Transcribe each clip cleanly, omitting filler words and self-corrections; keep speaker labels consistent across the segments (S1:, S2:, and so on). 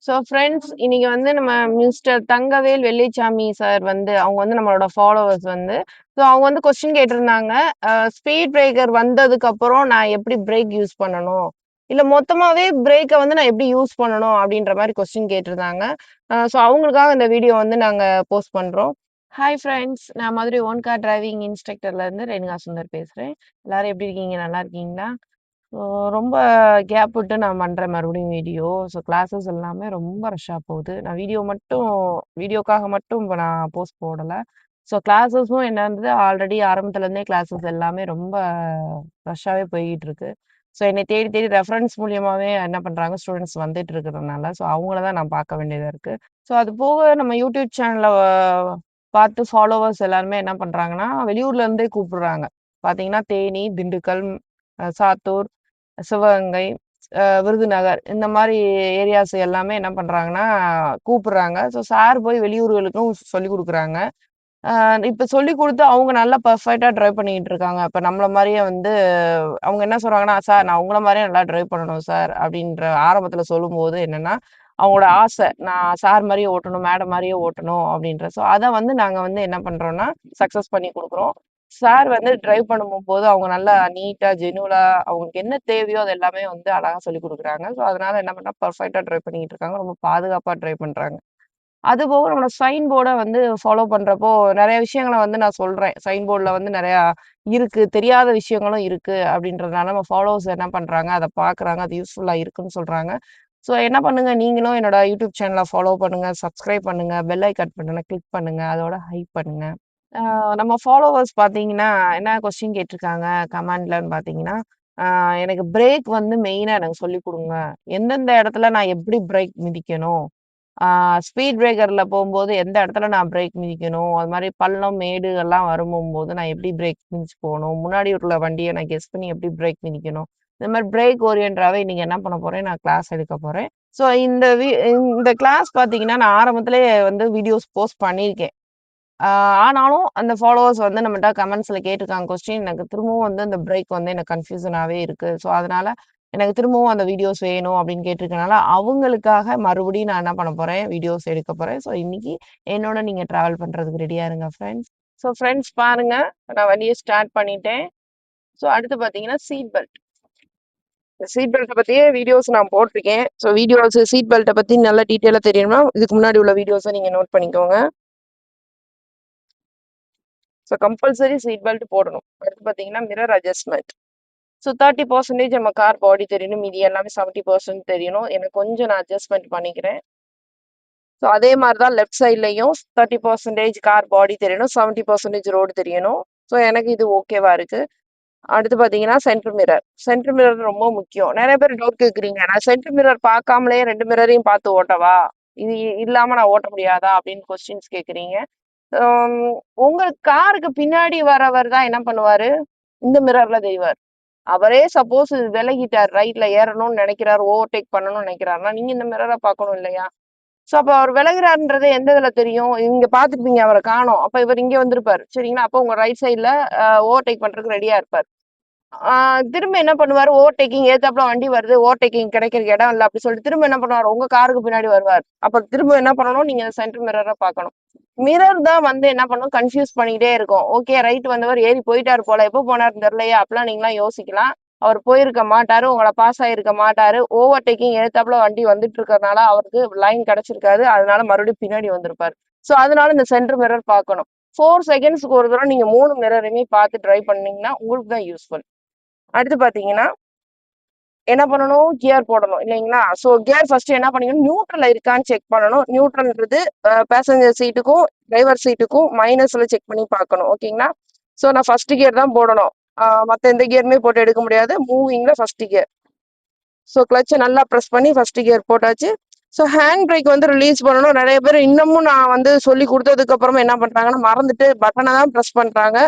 S1: So friends, இன்னைக்கு வந்து நம்ம மிஸ்டர் தங்கவேல் வெள்ளிச்சாமி சார் வந்து அவங்க வந்து நம்மளோட ஃபாலோவர்ஸ் வந்து ஸோ அவங்க வந்து கொஸ்டின் கேட்டிருந்தாங்க. ஸ்பீட் பிரேக்கர் வந்ததுக்கப்புறம் நான் எப்படி பிரேக் யூஸ் பண்ணணும்? இல்ல மொத்தமாவே பிரேக்க வந்து நான் எப்படி யூஸ் பண்ணணும்? அப்படின்ற மாரி கொஸ்டின் கேட்டிருந்தாங்க. ஸோ அவங்களுக்காக இந்த வீடியோ வந்து நாங்க போஸ்ட் பண்றோம். ஹாய் ஃப்ரெண்ட்ஸ், நான் மதுரை ஓன் கார் டிரைவிங் இன்ஸ்ட்ரக்டர்லேருந்து ரேணுகா சுந்தர் பேசுறேன். எல்லாரும் எப்படி இருக்கீங்க? நல்லா இருக்கீங்களா? ஸோ ரொம்ப கேப் விட்டு நான் பண்றேன் மறுபடியும் வீடியோ. ஸோ கிளாஸஸ் எல்லாமே ரொம்ப ரஷ்ஷா போகுது. நான் வீடியோக்காக மட்டும் இப்ப நான் போஸ்ட் போடல. ஸோ கிளாஸஸும் என்ன இருந்தது, ஆல்ரெடி ஆரம்பத்துலேருந்தே கிளாஸஸ் எல்லாமே ரொம்ப ரஷ்ஷாவே போய்க்கிட்டு இருக்கு. ஸோ என்னை தேடி தேடி ரெஃபரன்ஸ் மூலியமாவே என்ன பண்றாங்க, ஸ்டூடெண்ட்ஸ் வந்துட்டு இருக்கிறதுனால, ஸோ அவங்கள தான் நான் பார்க்க வேண்டியதா இருக்கு. ஸோ அது போக நம்ம யூடியூப் சேனல்ல பார்த்து ஃபாலோவர்ஸ் எல்லாருமே என்ன பண்றாங்கன்னா, வெளியூர்ல இருந்தே கூப்பிடுறாங்க. பார்த்தீங்கன்னா, தேனி, திண்டுக்கல், சாத்தூர், சிவகங்கை, விருதுநகர் இந்த மாரி ஏரியாஸ் எல்லாமே என்ன பண்றாங்கன்னா, கூப்பிடுறாங்க. ஸோ சார் போய் வெளியூர்களுக்கும் சொல்லிக் குடுக்குறாங்க. அ இப்ப சொல்லிக் குடுத்து அவங்க நல்லா பெர்ஃபெக்ட்டா டிரைவ் பண்ணிக்கிட்டு இருக்காங்க. இப்ப நம்மள மாரியே வந்து அவங்க என்ன சொல்றாங்கன்னா, "சார் நான் உங்கள மாரியே நல்லா டிரைவ் பண்ணணும் சார்" அப்படின்ற ஆரம்பத்துல சொல்லும்போது என்னன்னா, அவங்களோட ஆசை. நான் சார் மாரியே ஓட்டணும், மேடம் மாரியே ஓட்டணும் அப்படின்ற. ஸோ அத வந்து நாங்க வந்து என்ன பண்றோம்னா, சக்சஸ் பண்ணி குடுக்குறோம். சார் வந்து டிரைவ் பண்ணும்போது அவங்க நல்லா நீட்டா, ஜெனுவலா அவங்களுக்கு என்ன தேவையோ அது எல்லாமே வந்து அழகா சொல்லிக் குடுக்குறாங்க. ஸோ அதனால என்ன பண்ணா பெர்ஃபெக்ட்டா டிரைவ் பண்ணிக்கிட்டு இருக்காங்க. ரொம்ப பாதுகாப்பா டிரைவ் பண்றாங்க. அதுபோக நம்மளோட சைன் போர்ட வந்து ஃபாலோ பண்றப்போ, நெறைய விஷயங்கள வந்து நான் சொல்றேன். சைன் போர்ட்ல வந்து நெறையா இருக்கு. தெரியாத விஷயங்களும் இருக்கு அப்படின்றதுனால நம்ம ஃபாலோவர்ஸ் என்ன பண்றாங்க, அத பார்க்குறாங்க. அது யூஸ்ஃபுல்லா இருக்குன்னு சொல்றாங்க. ஸோ என்ன பண்ணுங்க, நீங்களும் என்னோட யூடியூப் சேனல ஃபாலோ பண்ணுங்க, சப்ஸ்கிரைப் பண்ணுங்க, பெல் ஐகான் பட்டன கிளிக் பண்ணுங்க. அதோட ஹைப் பண்ணுங்க. ஆ நம்ம ஃபாலோவர்ஸ் பார்த்தீங்கன்னா, என்ன கொஸ்டின் கேட்டிருக்காங்க கமெண்ட்லன்னு பார்த்தீங்கன்னா, ஆ எனக்கு பிரேக் வந்து மெயினா எனக்கு சொல்லிக் குடுங்க. எந்தெந்த இடத்துல நான் எப்படி பிரேக் மிதிக்கணும்? ஆ ஸ்பீட் பிரேக்கர்ல போம்போது எந்த இடத்துல நான் பிரேக் மிதிக்கணும்? அது மாரி பள்ளம், மேடு எல்லாம் வரும்பும்போது நான் எப்படி பிரேக் மிதிச்சு போணும்? முன்னாடி உள்ள வண்டிய நான் கெஸ் பண்ணி எப்படி பிரேக் மிதிக்கணும்? இந்த மாரி பிரேக் ஓரியன்டராவே இன்னைக்கு என்ன பண்ண போறேன், நான் கிளாஸ் எடுக்க போறேன். ஸோ இந்த கிளாஸ் பார்த்தீங்கன்னா, நான் ஆரம்பத்திலேயே வந்து வீடியோஸ் போஸ்ட் பண்ணியிருக்கேன். ஆ ஆனாலும் அந்த ஃபாலோவர்ஸ் வந்து நம்மள்ட்ட கமெண்ட்ஸ்ல கேட்டுருக்காங்க கொஸ்டின். எனக்கு திரும்பவும் வந்து அந்த பிரேக் வந்து எனக்கு கன்ஃப்யூஷனாவே இருக்கு. ஸோ, அதனால எனக்கு திரும்பவும் அந்த வீடியோஸ் வேணும் அப்படின்னு கேட்டிருக்கனால, அவங்களுக்காக மறுபடியும் நான் என்ன பண்ண போறேன், வீடியோஸ் எடுக்க போறேன். ஸோ, இன்னைக்கு என்னோட நீங்க டிராவல் பண்றதுக்கு ரெடியா இருங்க ஃப்ரெண்ட்ஸ். ஸோ, ஃப்ரெண்ட்ஸ் பாருங்க, நான் வண்டிய ஸ்டார்ட் பண்ணிட்டேன். ஸோ, அடுத்து பார்த்தீங்கன்னா சீட் பெல்ட். இந்த சீட் பெல்ட்ட பத்தியே வீடியோஸ் நான் போட்டிருக்கேன். ஸோ, சீட் பெல்ட்ட பத்தி நல்லா டீட்டெயிலா தெரியணும்னா, இதுக்கு முன்னாடி உள்ள வீடியோஸ நீங்க நோட் பண்ணிக்கோங்க. ஸோ கம்பல்சரி சீட் பெல்ட் போடணும். அடுத்து பார்த்தீங்கன்னா, மிரர் அட்ஜஸ்ட்மென்ட். ஸோ 30% நம்ம கார் பாடி தெரியணும். மீதி எல்லாமே 70% தெரியணும். எனக்கு கொஞ்சம் நான் அட்ஜஸ்ட்மென்ட் பண்ணிக்கிறேன். ஸோ அதே மாரி தான் லெஃப்ட் சைட்லயும் 30% கார் பாடி தெரியணும். 70% ரோடு தெரியணும். ஸோ எனக்கு இது ஓகேவா இருக்கு. அடுத்து பார்த்தீங்கன்னா, சென்டர் மிரர். சென்டர் மிரர் ரொம்ப முக்கியம். நெறைய பேர் டவுட் கேட்குறீங்க. நான் சென்டர் மிரர் பார்க்காமலே 2 மிரரையும் பார்த்து ஓட்டவா? இது இல்லாம நான் ஓட்ட முடியாதா? அப்படின்னு கொஸ்டின்ஸ் கேட்குறீங்க. அம் உங்க காருக்கு பின்னாடி வரவர் தான் என்ன பண்ணுவாரு? இந்த மிரர்ல தெரிவாரு. அவரே சப்போஸ் விலகிட்டார், ரைட்ல ஏறணும்னு நெனைக்கிறாரு, ஓவர்டேக் பண்ணணும்னு நெனைக்கிறாருன்னா, நீங்க இந்த மிரர பார்க்கணும் இல்லையா? ஸோ அப்ப அவர் விலகுறாருன்றது எந்த இதுல தெரியும்? இங்க பார்த்துருப்பீங்க அவர காணோம். அப்ப இவரு இங்க வந்திருப்பாரு. சரிங்களா? அப்ப உங்க ரைட் சைட்ல ஓவர்டேக் பண்றதுக்கு ரெடியா இருப்பாரு. ஆ திரும்ப என்ன பண்ணுவாரு, ஓவர்டேக்கிங் எதுத்தாப்புல வண்டி வருது, ஓவர்டேக்கிங் கிடைக்கிறதுக்கு இடம் இல்ல அப்படி சொல்லிட்டு திரும்ப என்ன பண்ணுவாரு, உங்க காருக்கு பின்னாடி வருவாரு. அப்ப திரும்ப என்ன பண்ணணும், நீங்க சென்டர் மிரர பார்க்கணும். மிரர் தான் வந்து என்ன பண்ணும், கன்ஃப்யூஸ் பண்ணிக்கிட்டே இருக்கும். ஓகே ரைட் வந்தவர் ஏறி போயிட்டாரு போல, எப்போ போனாருன்னு தெரியலையே அப்படிலாம் நீங்கலாம் யோசிக்கலாம். அவர் போயிருக்க மாட்டாரு, உங்கள பாஸ் ஆயிருக்க மாட்டாரு. ஓவர்டேக்கிங் எதுத்தாப்புல வண்டி வந்துட்டு இருக்கறனால அவருக்கு லைன் கிடைச்சிருக்காது. அதனால மறுபடியும் பின்னாடி வந்திருப்பாரு. ஸோ அதனால இந்த சென்டர் மிரர் பார்க்கணும். 4 செகண்ட்ஸ்க்கு ஒரு தடவ நீங்க 3 மிரரையுமே பார்த்து டிரைவ் பண்ணீங்கன்னா உங்களுக்கு தான் யூஸ்ஃபுல். அடுத்து பார்த்தீங்கன்னா, என்ன பண்ணணும்? கியர் போடணும் இல்லைங்களா? ஸோ கியர் ஃபர்ஸ்ட் என்ன பண்ணிக்கணும், நியூட்ரல்ல இருக்கான்னு செக் பண்ணணும். நியூட்ரல்ன்றது பேசஞ்சர் சீட்டுக்கும், டிரைவர் சீட்டுக்கும் மைனஸ்ல செக் பண்ணி பார்க்கணும். ஓகேங்களா? ஸோ நான் ஃபர்ஸ்ட் கியர் தான் போடணும். மத்த எந்த கியருமே போட்டு எடுக்க முடியாது. மூவிங்ல ஃபர்ஸ்ட் கியர். ஸோ கிளட்ச நல்லா பிரஸ் பண்ணி ஃபர்ஸ்ட் கியர் போட்டாச்சு. ஸோ ஹேண்ட் பிரேக் வந்து ரிலீஸ் பண்ணணும். நெறைய பேர் இன்னமும் நான் வந்து சொல்லி குடுத்ததுக்கு அப்புறமா என்ன பண்றாங்கன்னா, மறந்துட்டு பட்டன தான் பிரஸ் பண்றாங்க.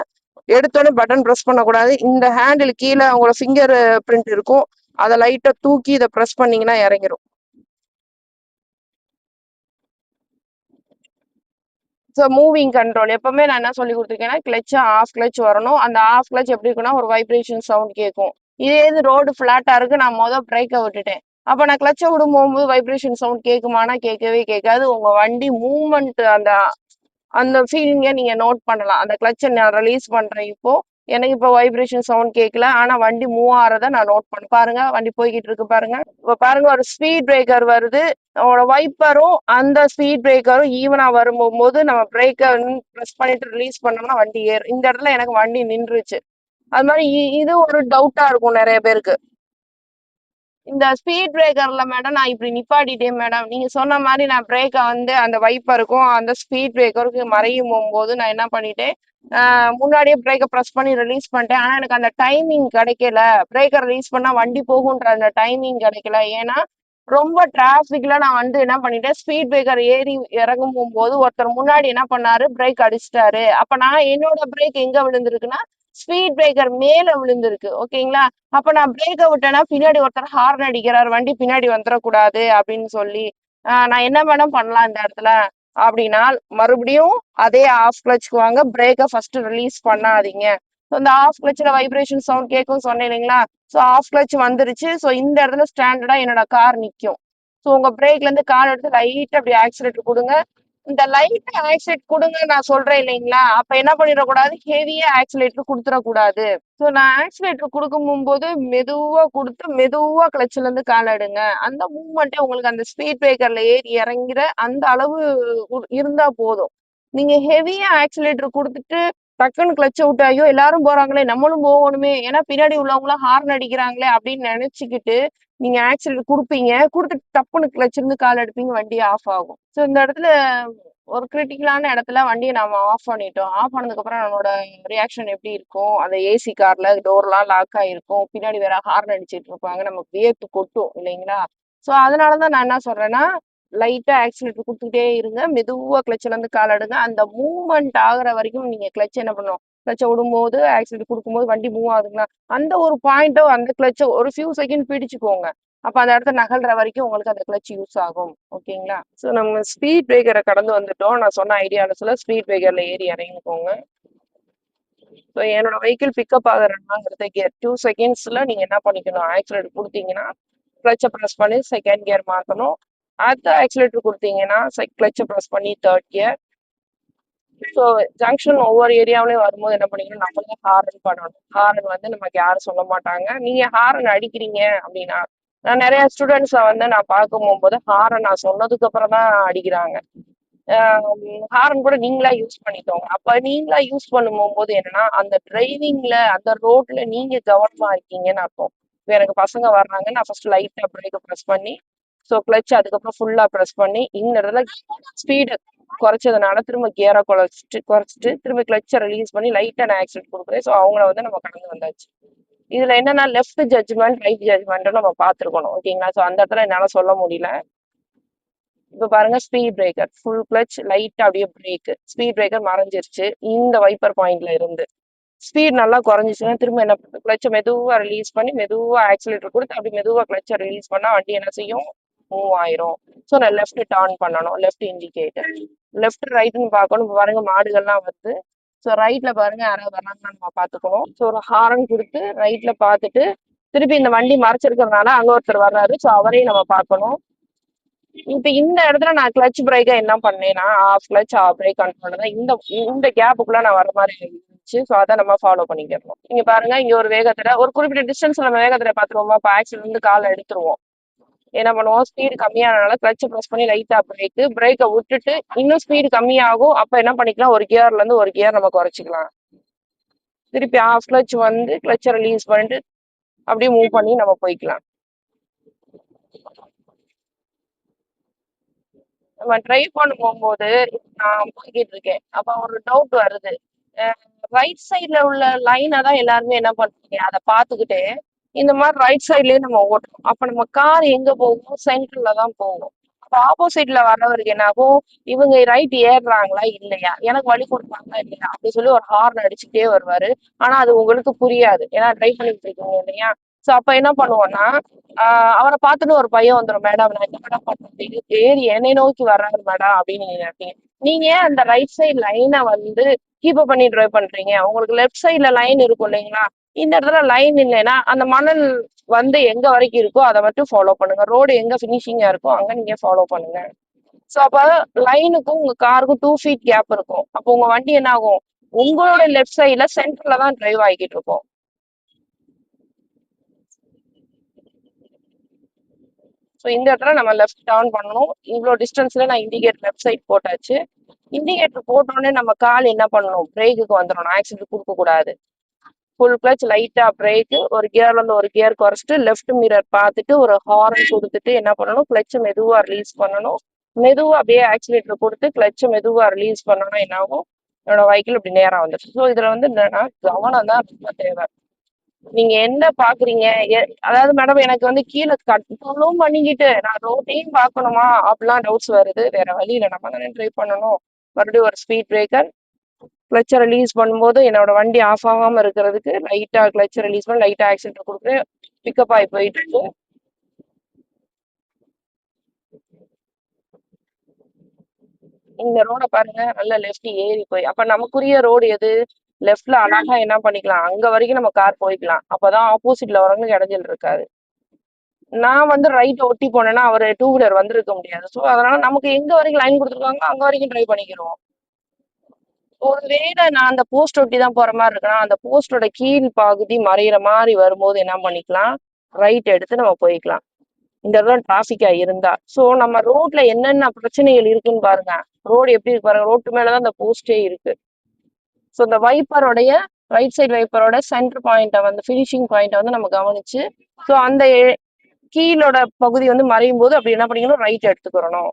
S1: எடுத்தோனே பட்டன் பிரஸ் பண்ணக்கூடாது. இந்த ஹேண்டில் கீழ உங்களோட ஃபிங்கர் பிரிண்ட் இருக்கும். அத லைட்டா தூக்கி இத பிரஸ் பண்ணீங்கன்னா இறங்கிரும். ஸோ மூவிங் கண்ட்ரோல் எப்பவுமே நான் என்ன சொல்லி குடுத்துருக்கேன்னா, கிளட்ச ஆஃப் கிளட்ச் வரணும். அந்த ஆஃப் கிளட்ச் எப்படி இருக்குன்னா, ஒரு வைப்ரேஷன் சவுண்ட் கேட்கும். இதே இது ரோடு ஃப்ளாட்டா இருக்கு. நான் பிரேக்க விட்டுட்டேன். அப்ப நான் கிளட்ச விடும் போகும்போது வைப்ரேஷன் சவுண்ட் கேட்குமானா கேட்கவே கேட்காது. உங்க வண்டி மூவ்மெண்ட் அந்த அந்த ஃபீலிங்க நீங்க நோட் பண்ணலாம். அந்த கிளட்ச நான் ரிலீஸ் பண்றேன் இப்போ. எனக்கு இப்போ வைப்ரேஷன் சவுண்ட் கேட்கல. ஆனா வண்டி மூவ் ஆறத நான் நோட் பண்ணேன். பாருங்க வண்டி போய்கிட்டு இருக்கு பாருங்க. இப்ப பாருங்க ஒரு ஸ்பீட் பிரேக்கர் வருது. அவனோட வைப்பரும் அந்த ஸ்பீட் பிரேக்கரும் ஈவனா வரும்போது நம்ம பிரேக்கை ப்ரெஸ் பண்ணிட்டு ரிலீஸ் பண்ணோம்னா வண்டி ஏறும். இந்த இடத்துல எனக்கு வண்டி நின்றுச்சு. அது மாதிரி இது ஒரு டவுட்டா இருக்கும் நிறைய பேருக்கு. இந்த ஸ்பீட் பிரேக்கர்ல மேடம் நான் இப்படி நிப்பாட்டிட்டேன் மேடம். நீங்க சொன்ன மாதிரி நான் பிரேக்கை வந்து அந்த வைப்பருக்கும் அந்த ஸ்பீட் பிரேக்கருக்கு மறையும் போகும்போது நான் என்ன பண்ணிட்டேன், முன்னாடியே பிரேக்கை ப்ரெஸ் பண்ணி ரிலீஸ் பண்ணிட்டேன். ஆனா எனக்கு அந்த டைமிங் கிடைக்கல. பிரேக்கை ரிலீஸ் பண்ணா வண்டி போகுன்ற அந்த டைமிங் கிடைக்கல. ஏன்னா ரொம்ப டிராபிக்ல நான் வந்து என்ன பண்ணிட்டேன், ஸ்பீட் பிரேக்கர் ஏறி இறங்கும் போகும்போது ஒருத்தர் முன்னாடி என்ன பண்ணாரு, பிரேக் அடிச்சிட்டாரு. அப்ப நான் என்னோட பிரேக் எங்க விழுந்திருக்குன்னா ஸ்பீட் பிரேக்கர் மேல விழுந்திருக்கு. ஓகேங்களா? அப்ப நான் பிரேக்க விட்டேன்னா பின்னாடி ஒருத்தர் ஹார்ன் அடிக்கிறார், வண்டி பின்னாடி வந்துடக்கூடாது அப்படின்னு சொல்லி நான் என்ன மேடம் பண்ணலாம் இந்த இடத்துல அப்படின்னா, மறுபடியும் அதே ஆஃப் கிளச்சுக்கு வாங்க, பிரேக்கை ஃபர்ஸ்ட் ரிலீஸ் பண்ணாதீங்க. இந்த ஆஃப் கிளச்ல வைப்ரேஷன் சவுண்ட் கேட்கும் சொன்னேன் இல்லைங்களா? ஸோ ஆஃப் கிளச் வந்துருச்சு. ஸோ இந்த இடத்துல ஸ்டாண்டர்டா என்னோட கார் நிற்கும். ஸோ உங்க பிரேக்ல இருந்து கால் எடுத்து லைட்டா அப்படி ஆக்சிலேட்டர் கொடுங்க. இந்த லைட்டா ஆக்சிலேட் கொடுங்க நான் சொல்றேன் இல்லைங்களா? அப்ப என்ன பண்ணிடக்கூடாது, ஹெவியா ஆக்சிலேட்டர் கொடுத்துடக்கூடாது. ஸோ நான் ஆக்சிலேட்டர் கொடுக்கும் போது மெதுவா கொடுத்து மெதுவா கிளச்ல இருந்து கால் எடுங்க. அந்த மூவ்மெண்ட்டே உங்களுக்கு அந்த ஸ்பீட் பிரேக்கர்ல ஏறி இறங்கிற அந்த அளவு இருந்தா போதும். நீங்க ஹெவியா ஆக்சிலேட்டர் கொடுத்துட்டு டக்குன்னு கிளச்ச விட்டு ஐயோ எல்லாரும் போறாங்களே நம்மளும் போகணுமே, ஏன்னா பின்னாடி உள்ளவங்களாம் ஹார்ன் அடிக்கிறாங்களே அப்படின்னு நினைச்சுக்கிட்டு நீங்க ஆக்சிலேட்டர் கொடுப்பீங்க. கொடுத்துட்டு டப்புன்னு கிளச் இருந்து கால் எடுப்பீங்க, வண்டி ஆஃப் ஆகும். ஸோ இந்த இடத்துல ஒரு கிரிட்டிக்கலான இடத்துல வண்டியை நம்ம ஆஃப் பண்ணிட்டோம். ஆஃப் பண்ணதுக்கு அப்புறம் நம்மளோட ரியாக்ஷன் எப்படி இருக்கும், அந்த ஏசி கார்ல டோர்லாம் லாக் ஆயிருக்கும், பின்னாடி வேற ஹார்ன் அடிச்சிட்டு இருப்பாங்க, நமக்கு வியர்த்து கொட்டும் இல்லைங்களா? ஸோ அதனாலதான் நான் என்ன சொல்றேன்னா, லைட்டா ஆக்சிலேட்டர் கொடுத்துக்கிட்டே இருங்க, மெதுவா கிளச்ல இருந்து கால் எடுங்க. அந்த மூவ்மெண்ட் ஆகுற வரைக்கும் நீங்க கிளச் என்ன பண்ணும், கிளச்ச விடும்போது ஆக்சிலேட்டர் கொடுக்கும்போது வண்டி மூவ் ஆகுதுங்களா, அந்த ஒரு பாயிண்டோ அந்த கிளச்ச ஒரு ஃபியூ செகண்ட் பிடிச்சுக்கோங்க. அப்ப அந்த இடத்த நகல்ற வரைக்கும் உங்களுக்கு அந்த கிளச் யூஸ் ஆகும். ஓகேங்களா? ஸோ நம்ம ஸ்பீட் பிரேக்கரை கடந்து வந்துட்டோம். நான் சொன்ன ஐடியாலஸ்ல ஸ்பீட் பிரேக்கர்ல ஏறி இறங்கிக்கோங்க. ஸோ என்னோட வெஹிக்கிள் பிக்கப் ஆகுறதுங்கிறது கியர் 2 செகண்ட்ஸ்ல நீங்க என்ன பண்ணிக்கணும், ஆக்சிலேட்டர் கொடுத்தீங்கன்னா கிளச்சை ப்ரெஸ் பண்ணி செகண்ட் கியர் மாற்றணும். அடுத்த ஆக்சிலேட்டர் கொடுத்தீங்கன்னா கிளச்சை ப்ரெஸ் பண்ணி தேர்ட் கியர். ஸோ ஜங்ஷன் ஒவ்வொரு ஏரியாவிலையும் வரும்போது என்ன பண்ணிக்கணும், நம்மளே ஹாரன் பண்ணணும். ஹாரன் வந்து நமக்கு யாரும் சொல்ல மாட்டாங்க. நீங்க ஹாரன் அடிக்கிறீங்க அப்படின்னா, நான் நிறைய ஸ்டூடெண்ட்ஸை வந்து நான் பார்க்கும் போகும்போது ஹாரன் நான் சொன்னதுக்கு அப்புறம் தான் அடிக்கிறாங்க. ஹாரன் கூட நீங்களா யூஸ் பண்ணிக்கோங்க. அப்ப நீங்களா யூஸ் பண்ணும் போகும்போது என்னன்னா, அந்த டிரைவிங்ல அந்த ரோட்ல நீங்க கவனமா இருக்கீங்கன்னு அர்த்தம். இப்ப எனக்கு பசங்க வர்றாங்க, நான் ஃபர்ஸ்ட் லைட்டா பிரேக் ப்ரெஸ் பண்ணி, ஸோ கிளச் அதுக்கப்புறம் ஃபுல்லா ப்ரெஸ் பண்ணி இந்த இடத்துல ஸ்பீடு குறைச்சதுனால திரும்ப கியரை குறைச்சிட்டு திரும்ப கிளச்சை ரிலீஸ் பண்ணி லைட்டா நான் ஆக்சிடென்ட் கொடுக்குறேன். ஸோ அவங்கள வந்து நம்ம கடந்து வந்தாச்சு. இதுல என்னன்னா லெஃப்ட் ஜட்ஜ்மெண்ட் ரைட் ஜட்ஜ்மெண்ட் நம்ம பார்த்துருக்கணும். ஓகேங்களா? ஸோ அந்த இடத்துல என்னால சொல்ல முடியல. இப்ப பாருங்க ஸ்பீட் பிரேக்கர் ஃபுல் கிளச் லைட்டா அப்படியே பிரேக், ஸ்பீட் பிரேக்கர் மறைஞ்சிருச்சு இந்த வைப்பர் பாயிண்ட்ல இருந்து. ஸ்பீட் நல்லா குறைஞ்சிச்சுன்னா திரும்ப என்ன பண்ணுது, கிளச்சை மெதுவா ரிலீஸ் பண்ணி மெதுவா ஆக்சிலேட்டர் கொடுத்து அப்படி மெதுவா கிளச்சை ரிலீஸ் பண்ணா வண்டி என்ன செய்யும், மூவ் ஆயிரும். ஸோ நான் லெஃப்ட் டர்ன் பண்ணணும், லெஃப்ட் இண்டிகேட்டர், லெஃப்ட் ரைட்னு பார்க்கணும். இப்போ பாருங்க மாடுகள்லாம் வருது. ஸோ ரைட்ல பாருங்க யாராவது வராங்கன்னு நம்ம பார்த்துக்கணும். ஸோ ஒரு ஹாரன் கொடுத்து ரைட்ல பார்த்துட்டு திருப்பி இந்த வண்டி மறைச்சிருக்கிறதுனால அங்க ஒருத்தர் வர்றாரு. ஸோ அவரையும் நம்ம பார்க்கணும். இப்ப இந்த இடத்துல நான் கிளச் பிரேக்கை என்ன பண்ணேன்னா off clutch off brake on பண்ணதான் இந்த இந்த கேப்புக்குள்ள நான் வர மாதிரி இருந்துச்சு. ஸோ அதை நம்ம ஃபாலோ பண்ணிக்கிறோம். இங்க பாருங்க இங்க ஒரு வேகத்துல ஒரு குறிப்பிட்ட டிஸ்டன்ஸ் நம்ம வேகத்துல பாத்துருவோமா, இப்போ ஆக்சிடென்ட் வந்து காலை எடுத்துருவோம். என்ன பண்ணுவோம், ஸ்பீடு கம்மியானனால கிளச் ப்ரெஸ் பண்ணி லைட்டா பிரேக்கை விட்டுட்டு இன்னும் ஸ்பீடு கம்மியாகும். அப்ப என்ன பண்ணிக்கலாம், ஒரு கியர்ல இருந்து ஒரு கியர் நம்ம குறைச்சிக்கலாம். திருப்பி ஆஃப் கிளச் வந்து கிளச்சை ரிலீஸ் பண்ணிட்டு அப்படியே மூவ் பண்ணி நம்ம போய்க்கலாம். நம்ம டிரைவ் பண்ண போகும்போது நான் போய்கிட்டு இருக்கேன். அப்ப ஒரு டவுட் வருது, ரைட் சைட்ல உள்ள லைனை தான் எல்லாருமே என்ன பண்றீங்க, அதை பார்த்துக்கிட்டே இந்த மாதிரி ரைட் சைட்லயே நம்ம ஓட்டுறோம். அப்ப நம்ம கார் எங்க போகும், சென்டர்ல தான் போகும். அப்ப ஆப்போசிட்ல வர்றவருக்கு என்ன ஆகும், இவங்க ரைட் ஏறுறாங்களா இல்லையா, எனக்கு வழி கொடுப்பாங்களா இல்லையா அப்படி சொல்லி ஒரு ஹார்ன் அடிச்சுட்டே வருவாரு. ஆனா அது உங்களுக்கு புரியாது, ஏன்னா ட்ரைவ் பண்ணிட்டு இருக்கீங்க இல்லையா? சோ அப்ப என்ன பண்ணுவோம்னா, அவரை பார்த்துட்டு ஒரு பையன் வந்துடும், மேடம் நான் என்ன மேடம் பண்றது, ஏறி என்னை நோக்கி வர்றாரு மேடம் அப்படின்னு நீங்க நினைப்பீங்க. நீங்க அந்த ரைட் சைட் லைனை வந்து கீப் பண்ணி டிரைவ் பண்றீங்க. உங்களுக்கு லெஃப்ட் சைட்ல லைன் இருக்கும் இல்லைங்களா, இந்த இடத்துல லைன் இல்லைன்னா அந்த மணல் வந்து எங்க வரைக்கும் இருக்கோ அதை மட்டும் ஃபாலோ பண்ணுங்க. ரோடு எங்க ஃபினிஷிங்கா இருக்கோ அங்க நீங்க ஃபாலோ பண்ணுங்க. ஸோ அப்ப லைனுக்கும் உங்க காருக்கும் 2 ஃபீட் கேப் இருக்கும். அப்போ உங்க வண்டி என்ன ஆகும்? உங்களோட லெஃப்ட் சைட்ல சென்டர்ல தான் டிரைவ் ஆகிட்டு இருக்கும். ஸோ இந்த இடத்துல நம்ம லெஃப்ட் டர்ன் பண்ணணும். இவ்வளோ டிஸ்டன்ஸ்ல நான் இண்டிகேட்டர் லெஃப்ட் சைட் போட்டாச்சு. இண்டிகேட்டர் போட்டோடனே நம்ம கால் என்ன பண்ணணும்? பிரேக்குக்கு வந்துடணும். ஆக்சிடென்ட் கொடுக்க கூடாது. ஃபுல் கிளச், லைட்டா பிரேக், ஒரு கியர்ல இருந்து ஒரு கியர் குறைச்சிட்டு லெஃப்ட் மிரர் பார்த்துட்டு ஒரு ஹார்ன் கொடுத்துட்டு என்ன பண்ணணும்? கிளச்சை மெதுவா ரிலீஸ் பண்ணணும். மெதுவா அப்படியே ஆக்சிலேட்டர் கொடுத்து கிளச்சை மெதுவா ரிலீஸ் பண்ணணும். என்ன ஆகும்? என்னோட வெஹிக்கிள் இப்படி நேரம் வந்துச்சு. ஸோ இதுல வந்து என்னன்னா கவனம் தான் ரொம்ப தேவை. நீங்க என்ன பாக்குறீங்க? அதாவது மேடம் எனக்கு வந்து கீழே கட்டணும் பண்ணிக்கிட்டு நான் ரோட்டையும் பார்க்கணுமா அப்படிலாம் டவுட்ஸ் வருது. வேற வழியில நம்ம தானே ட்ரை பண்ணணும். மறுபடியும் ஒரு ஸ்பீட் பிரேக்கர், கிளச்சை ரிலீஸ் பண்ணும்போது என்னோட வண்டி ஆஃப் ஆகாம இருக்கிறதுக்கு லைட்டா கிளச்சை ரிலீஸ் பண்ணி லைட்டா ஆக்சிடென்ட் கொடுத்து பிக்கப் ஆகி போயிட்டு இருக்கு. இந்த ரோட பாருங்க, நல்ல லெஃப்ட் ஏறி போய் அப்ப நமக்குரிய ரோடு எது? லெஃப்ட்ல அழகா என்ன பண்ணிக்கலாம்? அங்க வரைக்கும் நம்ம கார் போய்க்கலாம். அப்பதான் ஆப்போசிட்ல வரவங்களுக்கு இடைஞ்சல் இருக்காது. நான் வந்து ரைட் ஒட்டி போனேன்னா அவர் டூ வீலர் வந்திருக்க முடியாது. ஸோ அதனால நமக்கு எங்க வரைக்கும் லைன் கொடுத்துருக்காங்களோ அங்க வரைக்கும் ட்ரை பண்ணிக்கிறோம். ஒருவேளை நான் அந்த போஸ்ட் ஒட்டி தான் போற மாதிரி இருக்குன்னா அந்த போஸ்டோட கீழ் பகுதி மறையிற மாதிரி வரும்போது என்ன பண்ணிக்கலாம்? ரைட் எடுத்து நம்ம போய்க்கலாம். இந்த இடத்துல டிராபிக்கா இருந்தா. சோ நம்ம ரோட்ல என்னென்ன பிரச்சனைகள் இருக்குன்னு பாருங்க. ரோடு எப்படி இருக்கு பாருங்க. ரோட்டு மேலதான் அந்த போஸ்டே இருக்கு. ஸோ இந்த வைப்பரோடைய ரைட் சைடு வைப்பரோட சென்டர் பாயிண்ட்டை வந்து ஃபினிஷிங் பாயிண்ட்டை வந்து நம்ம கவனிச்சு ஸோ அந்த கீழோட பகுதி வந்து மறையும் போது அப்படி என்ன பண்ணிக்கணும்? ரைட் எடுத்துக்கிறணும்.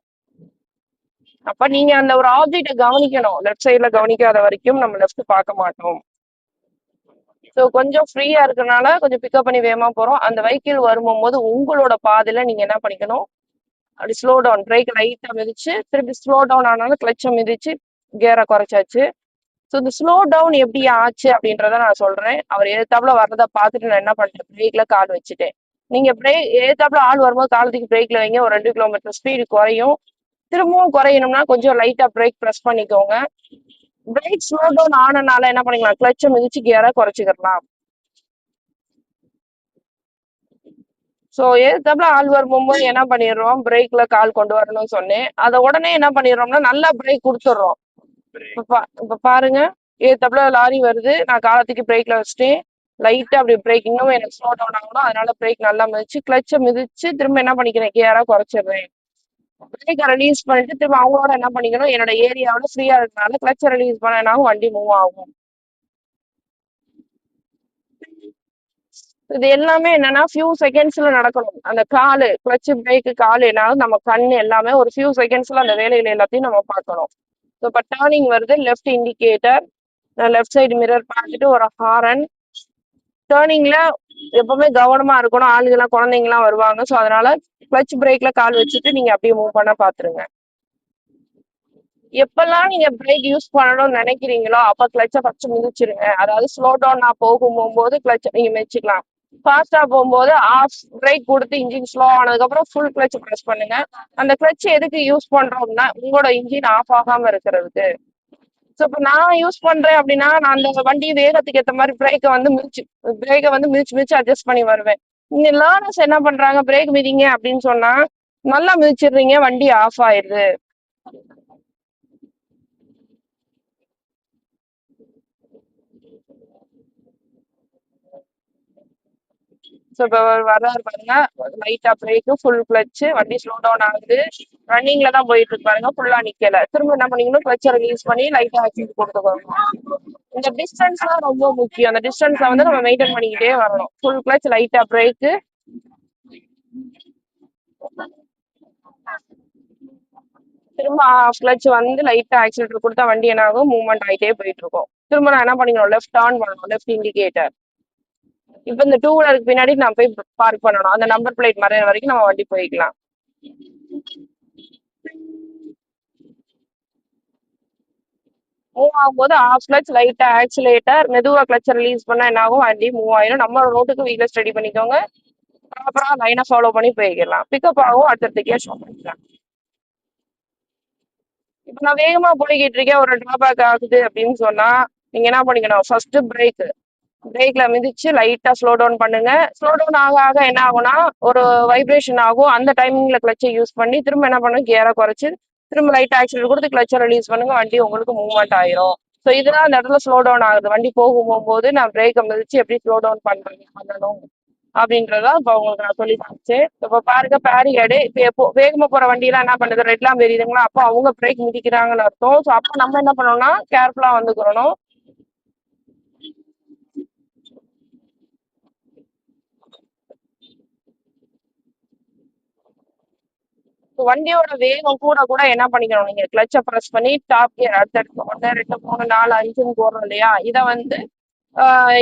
S1: அப்ப நீங்க அந்த ஒரு ஆப்ஜெக்டை கவனிக்கணும். லெஃப்ட் சைட்ல கவனிக்காத வரைக்கும் நம்ம லெஃப்ட் பார்க்க மாட்டோம். ஸோ கொஞ்சம் ஃப்ரீயா இருக்கனால கொஞ்சம் பிக்கப் பண்ணி வேகமா போறோம். அந்த வெஹிக்கிள் வரும்போது உங்களோட பாதையில நீங்க என்ன பண்ணிக்கணும்? அப்படி ஸ்லோ டவுன், பிரேக் லைட்டா மிதிச்சு திருப்பி ஸ்லோ டவுன் ஆனாலும் கிளச்சை மிதிச்சு கியரை குறைச்சாச்சு. ஸோ இந்த ஸ்லோ டவுன் எப்படி ஆச்சு அப்படின்றத நான் சொல்றேன். அவர் ஏத்தாப்புல வர்றதை பார்த்துட்டு நான் என்ன பண்ணிட்டேன்? பிரேக்ல கால் வச்சுட்டேன். நீங்க பிரேக் ஏத்தாப்புல ஆள் வரும்போது காலத்துக்கு பிரேக்ல வைங்க. ஒரு 2 கிலோமீட்டர் ஸ்பீடு குறையும். திரும்பவும் குறையணும்னா கொஞ்சம் லைட்டா பிரேக் ப்ரெஸ் பண்ணிக்கோங்க. பிரேக் ஸ்லோ டவுன் ஆனனால என்ன பண்ணிக்கலாம்? கிளச்சை மிதிச்சு கியரை குறைச்சிக்கலாம். ஸோ எதுத்தாப்புல ஆள் வரும்போது என்ன பண்ணிடுறோம்? பிரேக்ல கால் கொண்டு வரணும்னு சொன்னேன். அதை உடனே என்ன பண்ணிடுறோம்னா நல்லா பிரேக் கொடுத்துடுறோம். இப்ப பாருங்க, எதுத்தாப்புல லாரி வருது. நான் காலத்துக்கு பிரேக்ல வச்சுட்டேன். லைட்டா அப்படி பிரேக் இன்னும் எனக்கு ஸ்லோ டவுன் ஆகணும். அதனால பிரேக் நல்லா மிதிச்சு கிளச்சை மிதிச்சு திரும்ப என்ன பண்ணிக்கிறேன்? கியரா குறைச்சிடுறேன். பிரேக்கை ரிலீஸ் பண்ணிட்டு திரும்ப அவங்களோட என்ன பண்ணிக்கணும்? என்னோட ஏரியாவோட ஃப்ரீயா இருக்கனால கிளச்சை ரிலீஸ் பண்ண வண்டி மூவ் ஆகும். இது எல்லாமே என்னன்னா ஃபியூ செகண்ட்ஸ்ல நடக்கணும். அந்த காலு கிளச் பிரேக்கு காலு என்னாலும் நம்ம கண்ணு எல்லாமே ஒரு ஃபியூ செகண்ட்ஸ்ல அந்த வேலைகள் எல்லாத்தையும் நம்ம பார்க்கணும். ஸோ இப்போ டேர்னிங் வருது, left indicator, left side mirror பார்த்துட்டு ஒரு ஹாரன். டேர்னிங்ல எப்பவுமே கவனமா இருக்கணும். ஆளுங்கெல்லாம் குழந்தைங்கலாம் வருவாங்க. ஸோ அதனால கிளச் பிரேக்ல கால் வச்சுட்டு நீங்க அப்படியே மூவ் பண்ண பாத்துருங்க. எப்பெல்லாம் நீங்க பிரேக் யூஸ் பண்ணணும்னு நினைக்கிறீங்களோ அப்ப கிளச்சை ஃபர்ஸ்ட் மிதிச்சிருங்க. அதாவது ஸ்லோ டவுன் நான் போகும்போது கிளச்சை நீங்க மிதிச்சுக்கலாம். ஃபாஸ்டா போகும்போது ஆஃப் பிரேக் கொடுத்து இன்ஜின் ஸ்லோ ஆனதுக்கு அப்புறம் ஃபுல் கிளச் ப்ரெஸ் பண்ணுங்க. அந்த கிளச் எதுக்கு யூஸ் பண்றோம்னா உங்களோட இன்ஜின் ஆஃப் ஆகாம இருக்கிறதுக்கு. ஸோ இப்போ நான் யூஸ் பண்றேன் அப்படின்னா நான் அந்த வண்டி வேகத்துக்கு ஏற்ற மாதிரி பிரேக்கை வந்து மிதிச்சு மிதிச்சு அட்ஜஸ்ட் பண்ணி வருவேன். இங்க லேர்னர்ஸ் என்ன பண்றாங்க? பிரேக் மிதிங்க அப்படின்னு சொன்னா நல்லா மிதிச்சிடுறீங்க, வண்டி ஆஃப் ஆயிடுது. ஸோ இப்போ வர்றாரு பாருங்க, லைட்டா பிரேக்கு, ஃபுல் கிளச்சு, வண்டி ஸ்லோ டவுன் ஆகுது. ரன்னிங்ல தான் போயிட்டு இருக்கு பாருங்க, ஃபுல்லா நிக்கல. திரும்ப என்ன பண்ணிக்கணும்? கிளச்சை ரிலீஸ் பண்ணி லைட்டா ஆக்சிடென்ட் கொடுத்துக்கணும். இந்த டிஸ்டன்ஸ் தான் ரொம்ப முக்கியம். அந்த டிஸ்டன்ஸை வந்து நம்ம மெயின்டைன் பண்ணிக்கிட்டே வரணும். ஃபுல் கிளச், லைட்டா பிரேக்கு, திரும்ப ஆஃப் கிளச் வந்து லைட்டா ஆக்சிலேட்டர் கொடுத்தா வண்டி என்ன ஆகும்? மூவ்மெண்ட் ஆகிட்டே போயிட்டு இருக்கும். திரும்ப நான் என்ன பண்ணிக்கணும்? லெஃப்ட் டர்ன் பண்ணணும், லெஃப்ட் இண்டிகேட்டர். இப்ப இந்த டூ வீலருக்கு பின்னாடி நான் போய் பார்க் பண்ணணும். அந்த நம்பர் பிளேட் மறைய வரைக்கும் நம்ம வண்டி போய்க்கலாம். மூவ் ஆகும்போது ஆஃப் கிளச், லைட்டா ஆக்சிலேட்டர், மெதுவா கிளச்சை ரிலீஸ் பண்ணா என்ன ஆகும்? வண்டி மூவ் ஆயிடும். நம்ம ரோட்டுக்கு வீல ஸ்டடி பண்ணிக்கோங்க. ப்ராப்பரா லைனை ஃபாலோ பண்ணி போய்க்கலாம். பிக்கப் ஆகும், அடுத்ததுக்கே ஷோ பண்ணிக்கலாம். இப்ப நான் வேகமா போய்கிட்டு இருக்கேன், ஒரு டிராபேக் ஆகுது அப்படின்னு சொன்னா நீங்க என்ன பண்ணிக்கணும்? ஃபர்ஸ்ட் பிரேக், பிரேக்ல மிதிச்சு லைட்டா ஸ்லோ டவுன் பண்ணுங்க. ஸ்லோ டவுன் ஆக ஆக என்ன ஆகும்னா, ஒரு வைப்ரேஷன் ஆகும். அந்த டைமிங்ல கிளட்சை யூஸ் பண்ணி திரும்ப என்ன பண்ணுங்க, கியரை குறைச்சு திரும்ப லைட் ஆக்சிடென்ட் கொடுத்து கிளட்சை ரிலீஸ் பண்ணுங்க. வண்டி உங்களுக்கு மூவ்மெண்ட் ஆயிரும். ஸோ இதுதான் அந்த இடத்துல ஸ்லோ டவுன் ஆகுது. வண்டி போகும்போது நான் பிரேக்கை மிதிச்சு எப்படி ஸ்லோ டவுன் பண்ணணும் அப்படின்றதா இப்போ உங்களுக்கு நான் சொல்லி காமிச்சேன். இப்போ பாருங்க பேரியடு. இப்போ எப்போ வேகமா போற வண்டியெல்லாம் என்ன பண்ணுது, ரெட்லாம் தெரியுதுங்களா, அப்போ அவங்க பிரேக் மிதிக்கிறாங்கன்னு அர்த்தம். ஸோ அப்போ நம்ம என்ன பண்ணணும்னா கேர்ஃபுல்லா வந்துக்கிறணும். வண்டியோட வேகம் கூட கூட என்ன பண்ணிக்கணும், நீங்க கிளட்சை ப்ரெஸ் பண்ணி டாப் கியர் அடுத்தடுத்து 1 2 3 4 5ன்னு போடுறோம் இல்லையா, இதை வந்து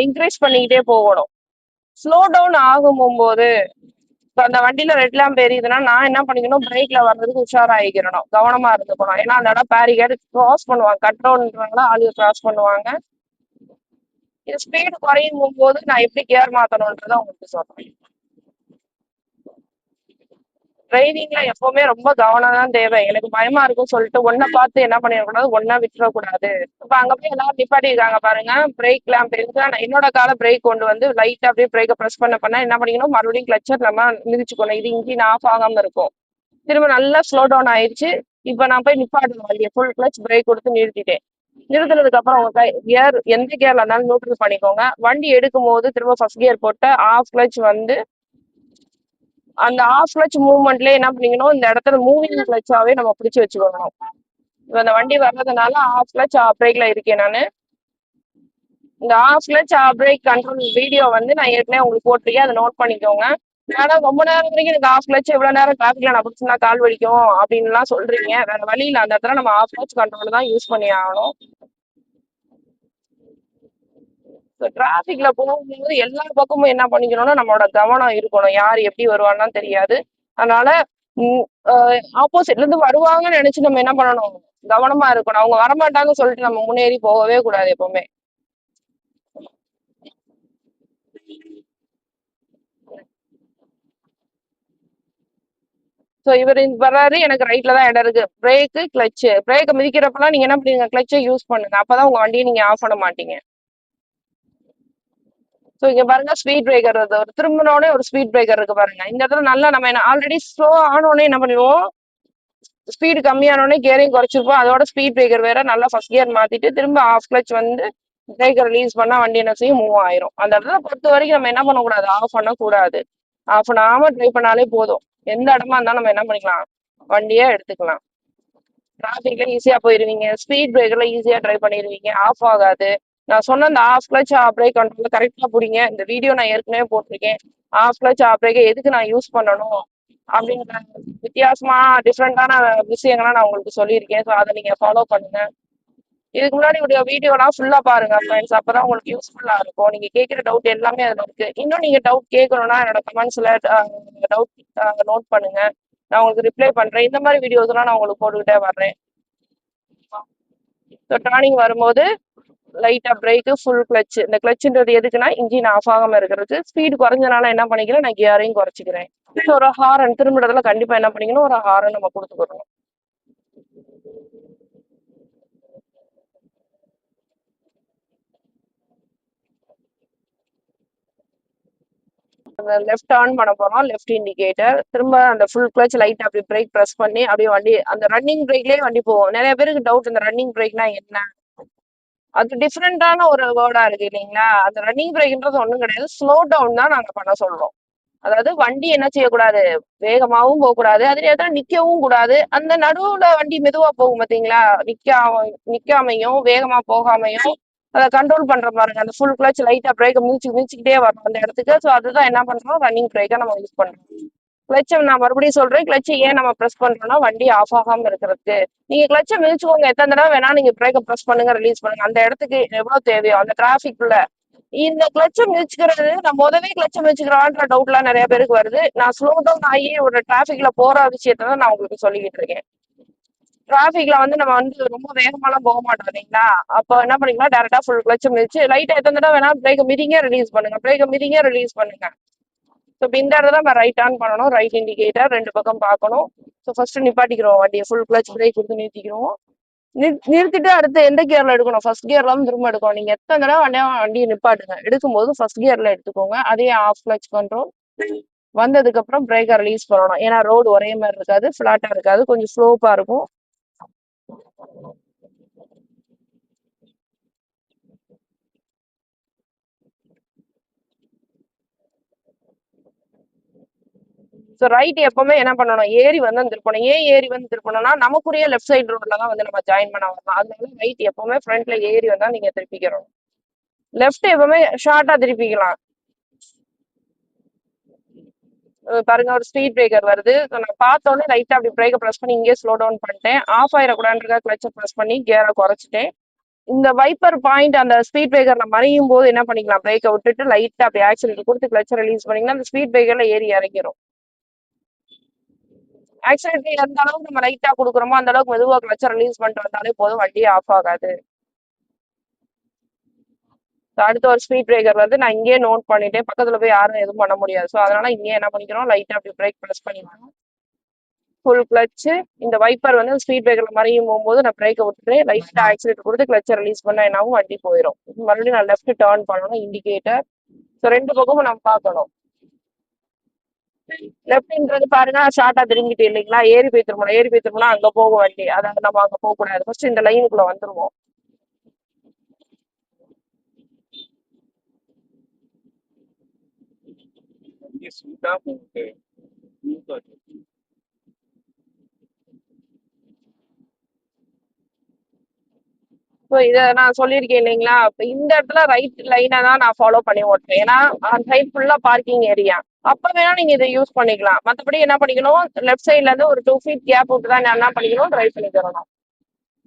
S1: இன்க்ரீஸ் பண்ணிக்கிட்டே போகணும். ஸ்லோ டவுன் ஆகும்போது இப்போ அந்த வண்டியில ரெட் லேம்ப் எரியுதுன்னா நான் என்ன பண்ணிக்கணும், பிரேக்ல வர்றதுக்கு உஷாராகிக்கிறணும், கவனமா இருந்துக்கணும். ஏன்னா அந்த இடம் பேரிகேட் கிராஸ் பண்ணுவாங்க, கட் டவுன்றாங்களா ஆளுங்க கிராஸ் பண்ணுவாங்க. இது ஸ்பீடு குறையும் போது நான் எப்படி கியர் மாத்தணும்ன்றதை உங்களுக்கு சொல்றேன். டிரைவிங்ல எப்பவுமே ரொம்ப கவனம் தான் தேவை. எனக்கு பயமா இருக்கும்னு சொல்லிட்டு ஒன்ன பார்த்து என்ன பண்ணிடக்கூடாது, ஒன்னா விட்டுறக்கூடாது. இப்ப அங்க போய் எல்லாரும் நிப்பாட்டிருக்காங்க பாருங்க, பிரேக் லேம்ப் இருக்கு. என்னோட கால பிரேக் கொண்டு வந்து லைட்டா அப்படியே பிரேக்கை ப்ரெஸ் பண்ண என்ன பண்ணிக்கணும், மறுபடியும் கிளச்சர் நம்ம மிதிச்சுக்கணும். இது இன்ஜின் ஆஃப் ஆகாம இருக்கும். திரும்ப நல்லா ஸ்லோ டவுன் ஆயிடுச்சு. இப்ப நான் போய் நிப்பாட்டணும் வண்டியை, ஃபுல் கிளச் பிரேக் கொடுத்து நிறுத்திட்டேன். நிறுத்தினதுக்கு அப்புறம் உங்க கியர் எந்த கியர்ல இருந்தாலும் நியூட்ரல் பண்ணிக்கோங்க. வண்டி எடுக்கும் போது திரும்ப ஃபர்ஸ்ட் கியர் போட்டு ஆஃப் கிளச் வந்து அந்த ஆஃப் கிளச் மூவ்மெண்ட்லயே என்ன பண்ணிக்கணும், இந்த இடத்துல மூவிங் கிளச்சாவே நம்ம பிடிச்சி வச்சுக்கணும். இப்ப அந்த வண்டி வர்றதுனால ஆஃப் கிளச் ஆஃப் பிரேக்ல இருக்கேன் நானு. இந்த off clutch off brake control video வந்து நான் ஏற்கனவே உங்களுக்கு போட்டிருக்கேன், அதை நோட் பண்ணிக்கோங்க. ஆனா ரொம்ப நேரம் வரைக்கும் எனக்கு ஆஃப் கிளச் இவ்வளவு நேரம் டிராஃபிக்ல நான் பிடிச்சிருந்தா கால் வலிக்கும் அப்படின்லாம் சொல்றீங்க. வேற வழி இல்லை, அந்த இடத்துல நம்ம ஆஃப் கிளச் கண்ட்ரோல் தான் யூஸ் பண்ணி ஆகணும். டிராபிக்ல போகும்போது எல்லா பக்கமும் என்ன பண்ணிக்கணும்னா நம்மளோட கவனம் இருக்கணும். யார் எப்படி வருவான்னு தெரியாது. அதனால ஆப்போசிட்ல இருந்து வருவாங்கன்னு நினைச்சு நம்ம என்ன பண்ணணும், கவனமா இருக்கணும். அவங்க வரமாட்டாங்கன்னு சொல்லிட்டு நம்ம முன்னேறி போகவே கூடாது எப்பவுமே. ஸோ இவர் வர்றாரு, எனக்கு ரைட்ல தான் இடம் இருக்கு. பிரேக்கு கிளச்சு, பிரேக்கை மிதிக்கிறப்பெல்லாம் நீங்க என்ன பண்ணுங்க, கிளச்சை யூஸ் பண்ணுங்க. அப்பதான் உங்க வண்டியை நீங்க ஆஃப் பண்ண மாட்டீங்க. ஸோ இங்க பாருங்க ஸ்பீட் பிரேக்கர் வருது, ஒரு திரும்பினோடனே ஒரு ஸ்பீட் பிரேக்கர் இருக்கு பாருங்க. இந்த இடத்துல நல்லா நம்ம என்ன ஆல்ரெடி ஸ்லோ ஆனோடனே என்ன பண்ணுவோம், ஸ்பீடு கம்மியானோடனே கியரையும் குறைச்சிருப்போம். அதோட ஸ்பீட் பிரேக்கர் வேற, நல்லா ஃபர்ஸ்ட் கியர் மாத்திட்டு திரும்ப ஆஃப் கிளச் வந்து பிரேக்கர் ரிலீஸ் பண்ணா வண்டி என்ன செய்யும், மூவ் ஆயிரும். அந்த இடத்துல பொறுத்த வரைக்கும் நம்ம என்ன பண்ணக்கூடாது, ஆஃப் பண்ணக்கூடாது. ஆஃப் பண்ணாம ட்ரைவ் பண்ணாலே போதும். எந்த இடமா இருந்தாலும் நம்ம என்ன பண்ணிக்கலாம், வண்டியே எடுத்துக்கலாம். டிராபிக்ல ஈஸியா போயிருவீங்க, ஸ்பீட் பிரேக்கர்ல ஈஸியா ட்ரைவ் பண்ணிடுவீங்க, ஆஃப் ஆகாது. நான் சொன்ன அந்த off clutch off brake control கரெக்டா பிடிங்க. இந்த வீடியோ நான் ஏற்கனவே போட்டிருக்கேன். ஆஃப் கிளச் ஆஃப் பிரேக்கை எதுக்கு நான் யூஸ் பண்ணணும் அப்படின்ற வித்தியாசமா டிஃப்ரெண்டான விஷயங்கள்லாம் நான் உங்களுக்கு சொல்லியிருக்கேன். ஸோ அதை நீங்க ஃபாலோ பண்ணுங்க. இதுக்கு முன்னாடி உடைய வீடியோலாம் ஃபுல்லா பாருங்க ஃப்ரெண்ட்ஸ், அப்பதான் உங்களுக்கு யூஸ்ஃபுல்லா இருக்கும். நீங்க கேட்குற டவுட் எல்லாமே அதுல இருக்கு. இன்னும் நீங்க டவுட் கேட்கணும்னா என்னோட கமெண்ட்ஸ்ல டவுட் நோட் பண்ணுங்க, நான் உங்களுக்கு ரிப்ளை பண்றேன். இந்த மாதிரி வீடியோஸ் எல்லாம் நான் உங்களுக்கு போட்டுக்கிட்டே வர்றேன். ஸோ டர்னிங் வரும்போது லைட்டா பிரேக்கு, ஃபுல் கிளச். இந்த கிளச்ன்றது எதுக்குன்னா இன்ஜின் ஆஃப் ஆகாம இருக்கிறது. ஸ்பீடு குறைஞ்சனால என்ன பண்ணிக்கிறேன், நான் கியரையும் குறைச்சிக்கிறேன். ஒரு ஹாரன் திரும்பினதுல கண்டிப்பா என்ன பண்ணிக்கணும், ஒரு ஹாரன் நம்ம கொடுத்துக்கணும். லெஃப்ட் ஆன் பண்ண போறோம், லெஃப்ட் இண்டிகேட்டர். திரும்ப அந்த ஃபுல் கிளச் லைட் அப்படி பிரேக் ப்ரெஸ் பண்ணி அப்படியே வண்டி அந்த ரன்னிங் பிரேக்லயே வண்டி போகும். நிறைய பேருக்கு டவுட், இந்த ரன்னிங் பிரேக்னா என்ன, அது டிஃப்ரெண்டான ஒரு வேர்டா இருக்கு இல்லைங்களா. அந்த ரன்னிங் பிரேக்ன்றது ஒண்ணும் கிடையாது, ஸ்லோ டவுன் தான் நாங்க பண்ண சொல்றோம். அதாவது வண்டி என்ன செய்யக்கூடாது, வேகமாவும் போகக்கூடாது, அதே நேரத்துல நிக்கவும் கூடாது. அந்த நடுவுல வண்டி மெதுவா போகும் பாத்தீங்களா, நிக்காமையும் வேகமா போகாமையும் அதை கண்ட்ரோல் பண்ற பாருங்க. அந்த ஃபுல் கிளச் லைட்டா பிரேக் மிதிச்சுக்கிட்டே வரும் அந்த இடத்துக்கு. ஸோ அதுதான் என்ன பண்றோம், ரன்னிங் பிரேக்கா நம்ம யூஸ் பண்றோம். கிளச்சை நான் மறுபடியும் சொல்றேன், கிளச்சை ஏன் நம்ம ப்ரெஸ் பண்றோம்னா வண்டி ஆஃப் ஆகாம இருக்கிறதுக்கு. நீங்க கிளச்சை மிதிச்சுக்கோங்க, எத்தனை தடவை வேணா நீங்க பிரேக்கை ப்ரெஸ் பண்ணுங்க, ரிலீஸ் பண்ணுங்க, அந்த இடத்துக்கு எவ்வளவு தேவையோ அந்த டிராபிக்குள்ள. இந்த கிளச்சை மிதிச்சுக்கிறது, நான் முதவே கிளச்சை மிதிச்சுக்கிறான்ற டவுட் எல்லாம் நிறைய பேருக்கு வருது. நான் ஸ்லோ டவுன் ஆகி ஒரு டிராபிக்ல போற விஷயத்தான் நான் உங்களுக்கு சொல்லிக்கிட்டு இருக்கேன். டிராபிக்ல வந்து நம்ம வந்து ரொம்ப வேகமாலாம் போக மாட்டோம் இல்லைங்களா. அப்போ என்ன பண்ணிக்கலாம், டேரக்டா ஃபுல் கிளச்சை மிதிச்சு லைட்டா எத்தனை தடவை வேணா பிரேக்கை மிதிங்க, ரிலீஸ் பண்ணுங்க, பிரேக்கை மிதிங்க, ரிலீஸ் பண்ணுங்க. ஸோ இப்போ இந்த இடத்துல நம்ம ரைட் ஆன் பண்ணணும், ரைட் இண்டிகேட்டர் ரெண்டு பக்கம் பார்க்கணும். ஸோ ஃபர்ஸ்ட் நிப்பாட்டிக்கிறோம் வண்டியை, ஃபுல் கிளச் பிரேக் கொடுத்து நிறுத்திக்கிறோம். நிறுத்திட்டு அடுத்து எந்த கியர்ல எடுக்கணும்? ஃபர்ஸ்ட் கியர்ல தான் திரும்ப எடுக்கணும். நீங்க எத்தனை தடவை வண்டியை நிப்பாட்டுங்க. எடுக்கும்போது ஃபர்ஸ்ட் கியர்ல எடுத்துக்கோங்க. அதே ஆஃப் கிளட்ச் கண்ட்ரோல். வந்ததுக்கு அப்புறம் பிரேக்கை ரிலீஸ் பண்ணணும். ஏன்னா ரோடு ஒரே மாதிரி இருக்காது, ஃபிளாட்டா இருக்காது, கொஞ்சம் ஸ்லோப்பா இருக்கும். ஸோ ரைட் எப்பவுமே என்ன பண்ணணும்? ஏறி வந்து திருப்பணும். ஏன் ஏறி வந்து திருப்பணும்னா நமக்குரிய லெஃப்ட் சைடு ரோட்ல தான் வந்து நம்ம ஜாயின் பண்ண வரலாம். அதனால ரைட் எப்பவுமே ஃப்ரண்ட்ல ஏறி வந்தா நீங்க திருப்பிக்கிறோம். லெஃப்ட் எப்பவுமே ஷார்ட்டா திருப்பிக்கலாம். பாருங்க ஒரு ஸ்பீட் பிரேக்கர் வருது. நான் பார்த்தோன்னே லைட்டா அப்படி பிரேக்கை ப்ரெஸ் பண்ணி இங்கே ஸ்லோ டவுன் பண்ணிட்டேன். ஆஃப் ஆயிடக்கூடாதுன்றதா கிளச்சை ப்ரெஸ் பண்ணி கியரை குறைச்சிட்டேன். இந்த வைப்பர் பாயிண்ட் அந்த ஸ்பீட் பிரேக்கர்ல மறையும் போது என்ன பண்ணிக்கலாம்? பிரேக்கை விட்டுட்டு லைட்டா அப்படி ஆக்சிடென்ட் கொடுத்து கிளச்சை ரிலீஸ் பண்ணீங்கன்னா அந்த ஸ்பீட் பிரேக்கர்ல ஏறி இறங்கிடும். ஆக்சிடென்ட் எந்த அளவுக்கு நம்ம லைட்டா கொடுக்குறோமோ அந்த அளவுக்கு மெதுவா கிளச்சை ரிலீஸ் பண்ணிட்டு வந்தாலே போதும், வண்டியே ஆஃப் ஆகாது. அடுத்த ஒரு ஸ்பீட் பிரேக்கர் வந்து நான் இங்கேயே நோட் பண்ணிட்டேன். பக்கத்துல போய் யாரும் எதுவும் பண்ண முடியாது. ஸோ அதனால இங்கே என்ன பண்ணிக்கிறோம்? லைட்டா அப்படி பிரேக் ப்ரெஸ் பண்ணிக்கலாம். Full clutch. இந்த வைப்பர் வந்து ஸ்பீட் பிரேக்கர்ல மறையும் போகும்போது நான் பிரேக்கை விட்டுட்டு லைட்டா ஆக்சிடென்ட் கொடுத்து கிளச்சை ரிலீஸ் பண்ண என்னாவும் வண்டி போயிடும். மறுபடியும் நான் லெஃப்ட் டேர்ன் பண்ணணும், இண்டிகேட்டர். ஸோ ரெண்டு பக்கமும் நம்ம பார்க்கணும். லெஃப்ட்ன்றது பாருங்க ஷார்ட்டா திரும்பிட்டு இல்லைங்களா? ஏறி போய் திரும்பணும். ஏறி போய் திரும்பினா அங்க போகும் வண்டி. அதாவது நம்ம அங்க போக கூடாது. ஃபர்ஸ்ட் இந்த லைனுக்குள்ள வந்துருவோம். ஸோ இதை நான் சொல்லியிருக்கேன் இல்லைங்களா? இப்போ இந்த இடத்துல ரைட் லைனை தான் நான் ஃபாலோ பண்ணி ஓட்டுறேன். ஏன்னா அந்த சைட் ஃபுல்லா பார்க்கிங் ஏரியா. அப்ப வேணா நீங்க இதை யூஸ் பண்ணிக்கலாம். மற்றபடி என்ன பண்ணிக்கணும்? லெஃப்ட் சைட்ல இருந்து ஒரு 2 feet கேப் விட்டு தான் என்ன பண்ணிக்கணும்? ட்ரைவ் பண்ணி தரணும்.